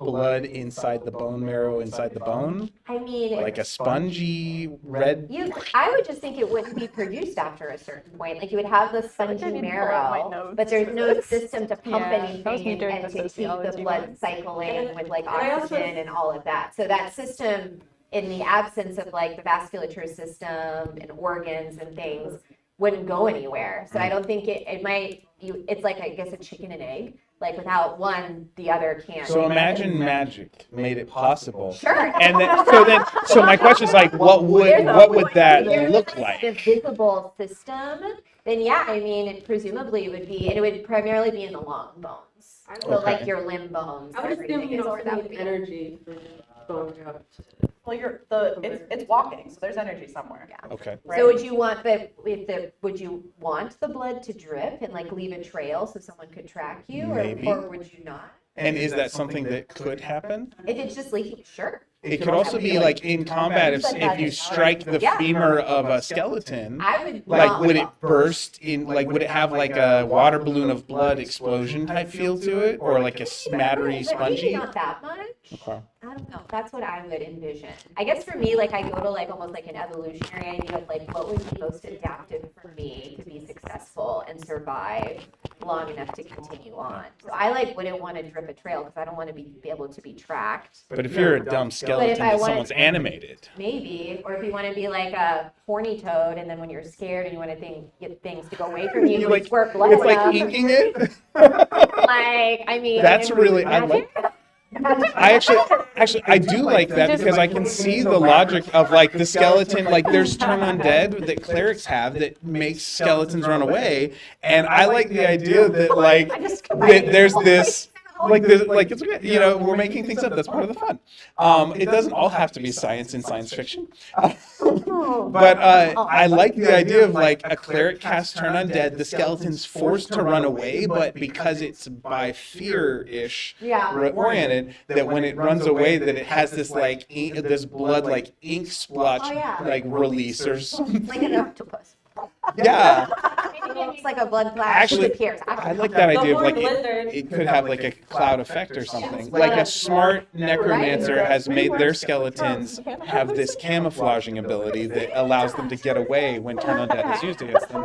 blood inside the bone marrow, inside the bone? I mean, Like a spongy red? I would just think it wouldn't be produced after a certain point. Like you would have the spongy I need to pull out my marrow, notes but there's for no this. system to pump Yeah, that was me anything during and the to keep the sociology blood one. cycling with like And I also- oxygen and all of that. So that system, in the absence of like the vasculature system and organs and things, wouldn't go anywhere. So I don't think it might. It's like I guess a chicken and egg. Like without one, the other can't. So imagine magic made it possible. Sure. And so my question is like, what would that look The like? visible system, then yeah, I mean, it presumably would be, and it would primarily be in the long bones. So Okay. like your limb bones. I would assume everything you is don't where that would need be. energy for bone marrow. Well, it's walking, so there's energy somewhere. Yeah. Okay. So would you want would you want the blood to drip and like leave a trail so someone could track you, Maybe. or would you not? And is that something that could happen? If it's just leaking, sure. It could also be like in combat if you strike the Yeah. femur of a skeleton. I would Like, not would it burst in, like, would it have like a water balloon of blood explosion type feel to it? Or like a smattery, Maybe spongy? not that much. Okay. I don't know. That's what I would envision. I guess for me, like I go to like almost like an evolutionary idea of like what would be most adaptive for me to be successful and survive long enough to continue on. So I like wouldn't want to drip a trail because I don't want to be able to be tracked. But if you're a dumb skeleton I that wanted- someone's animated, Maybe, or if you want to be like a horny toad, and then when you're scared and you want to get things to go away from you, You you like- squirt blood. it's like enough. inking it. Like, I mean, That's really, I like. I actually do like that because I can see the logic of like the skeleton, like there's turn undead that clerics have that makes skeletons run away, and I like the idea that like that there's this like this, like it's okay. You know, we're making things up. That's part of the fun. It doesn't all have to be science in science fiction. But I like the idea of like a cleric casts Turn Undead, the skeleton's forced to run away, but because it's by fear-ish oriented, that when it runs away, that it has this like this blood like ink splotch like release or something. Like an octopus. Yeah. It's like a blood splash Actually, disappears. I like that idea of like lizard. it could have like a cloud effect or something. Like a smart necromancer has made their skeletons have this camouflaging ability that allows them to get away when Turn Undead is used against them.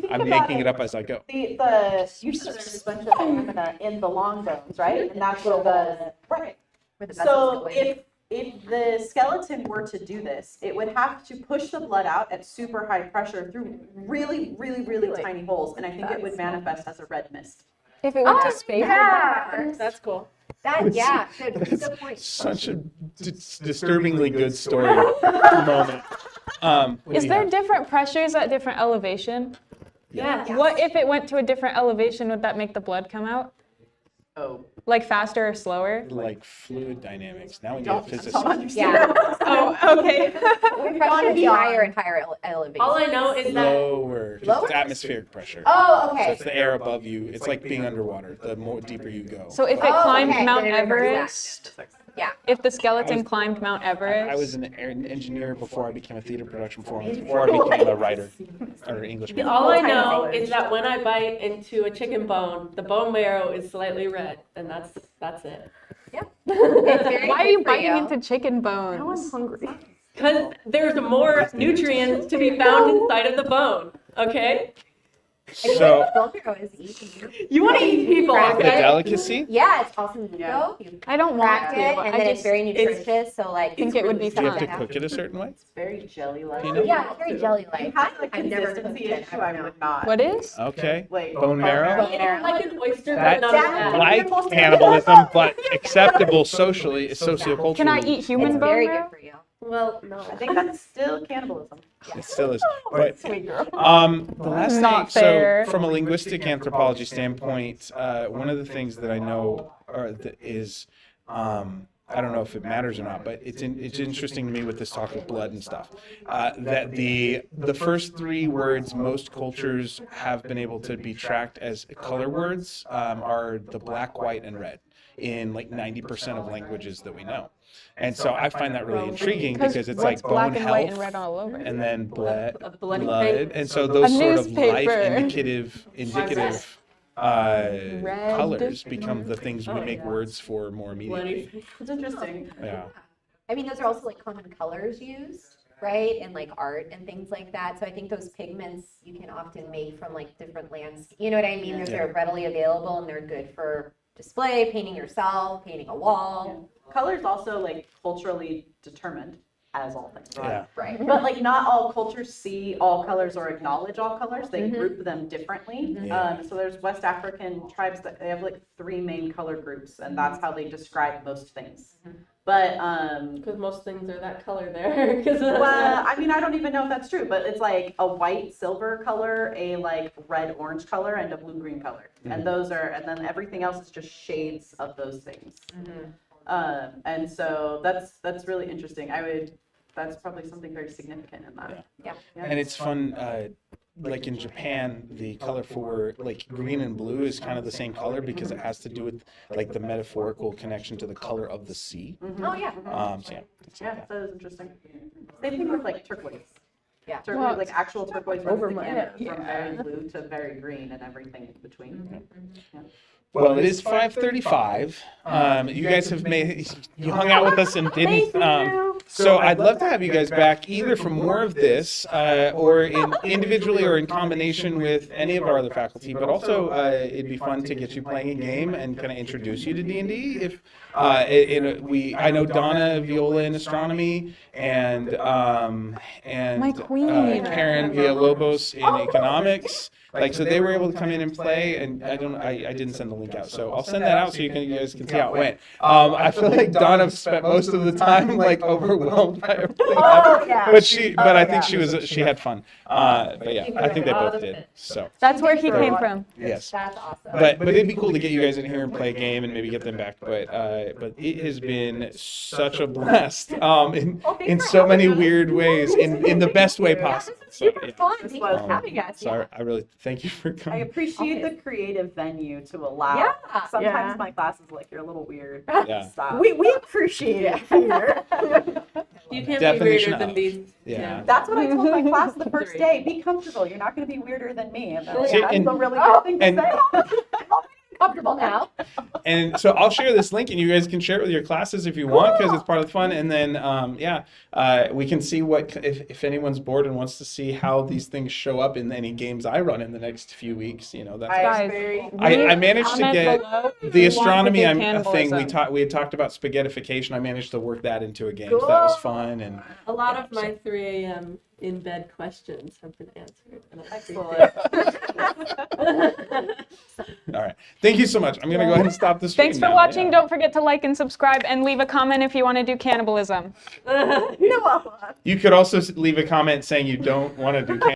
I'm making it up as I go. The you said there's a bunch of stamina in the long bones, right? And that's what the right. Where the So vessels go in. if the skeleton were to do this, it would have to push the blood out at super high pressure through really tiny holes, and I think it would manifest as a red mist. If it went to space. Yeah. That's cool. Good point. Such a disturbingly good story moment. What Is do you there have? different pressures at different elevation? Yeah. What if it went to a different elevation? Would that make the blood come out? Oh, Like faster or slower? Like fluid dynamics. Now we need a don't physicist. understand. Yeah. Oh, okay. We're going to be higher and higher elevation. All I know is that Lower. Lower? It's atmospheric pressure. Oh, So okay. it's the air above you. It's like being underwater. The more deeper you go. So if it Oh, climbed okay, Mount then it Everest, Yeah. if the skeleton climbed Mount Everest, I was an engineer before I became a theater production performance, before I became a writer or English major. all I know is that when I bite into a chicken bone, the bone marrow is slightly red, and that's it. It's very why are you good for biting into chicken bones? hungry. Because there's more nutrients to be found inside of the bone. Okay? So Bone marrow is easy. You want to eat people, Crack the okay? delicacy. Yeah, it's awesome. Yeah. You I don't crack want it, to. and I then just it's very nutritious. So like, think it would be Do you have to fun. cook it a certain way? It's very jelly-like. You know? yeah, it's very jelly-like. If you had like I've never consistency cooked it. issue, I would not. What is? Okay. Wait, Bone marrow? Eat it like an oyster, That's but not like cannibalism, but acceptable socially, socioculturally. Can I eat human It's bone very marrow? good for you. Well, no. I think that's still cannibalism. It still is. But Sweet girl. the last Not thing, fair. so from a linguistic anthropology standpoint, one of the things that I know is, I don't know if it matters or not, but it's interesting to me with this talk of blood and stuff, that the first three words most cultures have been able to be tracked as color words are the black, white, and red in like 90% of languages that we know. And so I find that really intriguing because it's like what's black bone and white and health red all over. and then blood, A bloody blood, paper. and so those A sort of life newspaper. indicative Red. colors become the things we make words for more immediately. Bloody. It's interesting. Yeah. I mean, those are also like common colors used, right? And like art and things like that. So I think those pigments you can often make from like different lands. You know what I mean? Those Yeah. are readily available and they're good for display, painting yourself, painting a wall. Color's also like culturally determined, as all things are. Yeah. Right. But like not all cultures see all colors or acknowledge all colors. They Mhm. group them differently. Yeah. So there's West African tribes that they have like 3 main color groups, and that's how they describe most things. But Because most things are that color there. 'Cause, well, I mean, I don't even know if that's true, but it's like a white silver color, a like red orange color, and a blue green color, and those are, and then everything else is just shades of those things. And so that's really interesting. That's probably something very significant in that. Yeah. And it's fun, like in Japan, the color for like green and blue is kind of the same color because it has to do with like the metaphorical connection to the color of the sea. Oh yeah. So yeah. things like Yeah, that. that is interesting. Same thing with like turquoise. Yeah. Turquoise, Well, like actual turquoise runs over the my gamut head. from very blue to very green and everything in between. Well, it is 5:35. You guys have you hung out with us and didn't. So I'd love to have you guys back either for more of this, or individually or in combination with any of our other faculty. But also, it'd be fun to get you playing a game and kind of introduce you to D&D. If I know Donna Viola in astronomy and My queen. Karen Villalobos in economics. Like, so they were able to come in and play, and I didn't send the link out, so I'll send that out so you guys can see how it went. I feel like Donna spent most of the time like overwhelmed by everything. Oh, yeah. But I think she had fun. But yeah, I think they both did. So That's where he came from. yes. That's awesome. But it'd be cool to get you guys in here and play a game and maybe get them back. But it has been such a blast in so many weird ways, in the best way possible. So, Super yeah. fun. Thank you for was- having us. So I really thank you for I coming. appreciate the creative venue to allow. Yeah. Sometimes Yeah. my classes like you're a little weird. Yeah. Stop. We appreciate it here. You can't Definition be weirder than of. these. Yeah. That's what I told my class the first day. Be comfortable. You're not going to be weirder than me. And they're like, See, that's and- a really good thing to and- say. Comfortable now. And so I'll share this link, and you guys can share it with your classes if you want, because it's part of the fun. And then, we can see what if anyone's bored and wants to see how these things show up in any games I run in the next few weeks. You know, that's. Guys, I managed to comment get below if the you want to astronomy do thing. cannibalism. We had talked about spaghettification. I managed to work that into a game, so that was fun. And A lot of my 3 a.m. in bed questions have been answered. And I all right, thank you so much. I'm gonna go ahead and stop the stream. Thanks for now. watching. Yeah. Don't forget to like and subscribe and leave a comment if you want to do cannibalism. You could also leave a comment saying you don't want to do.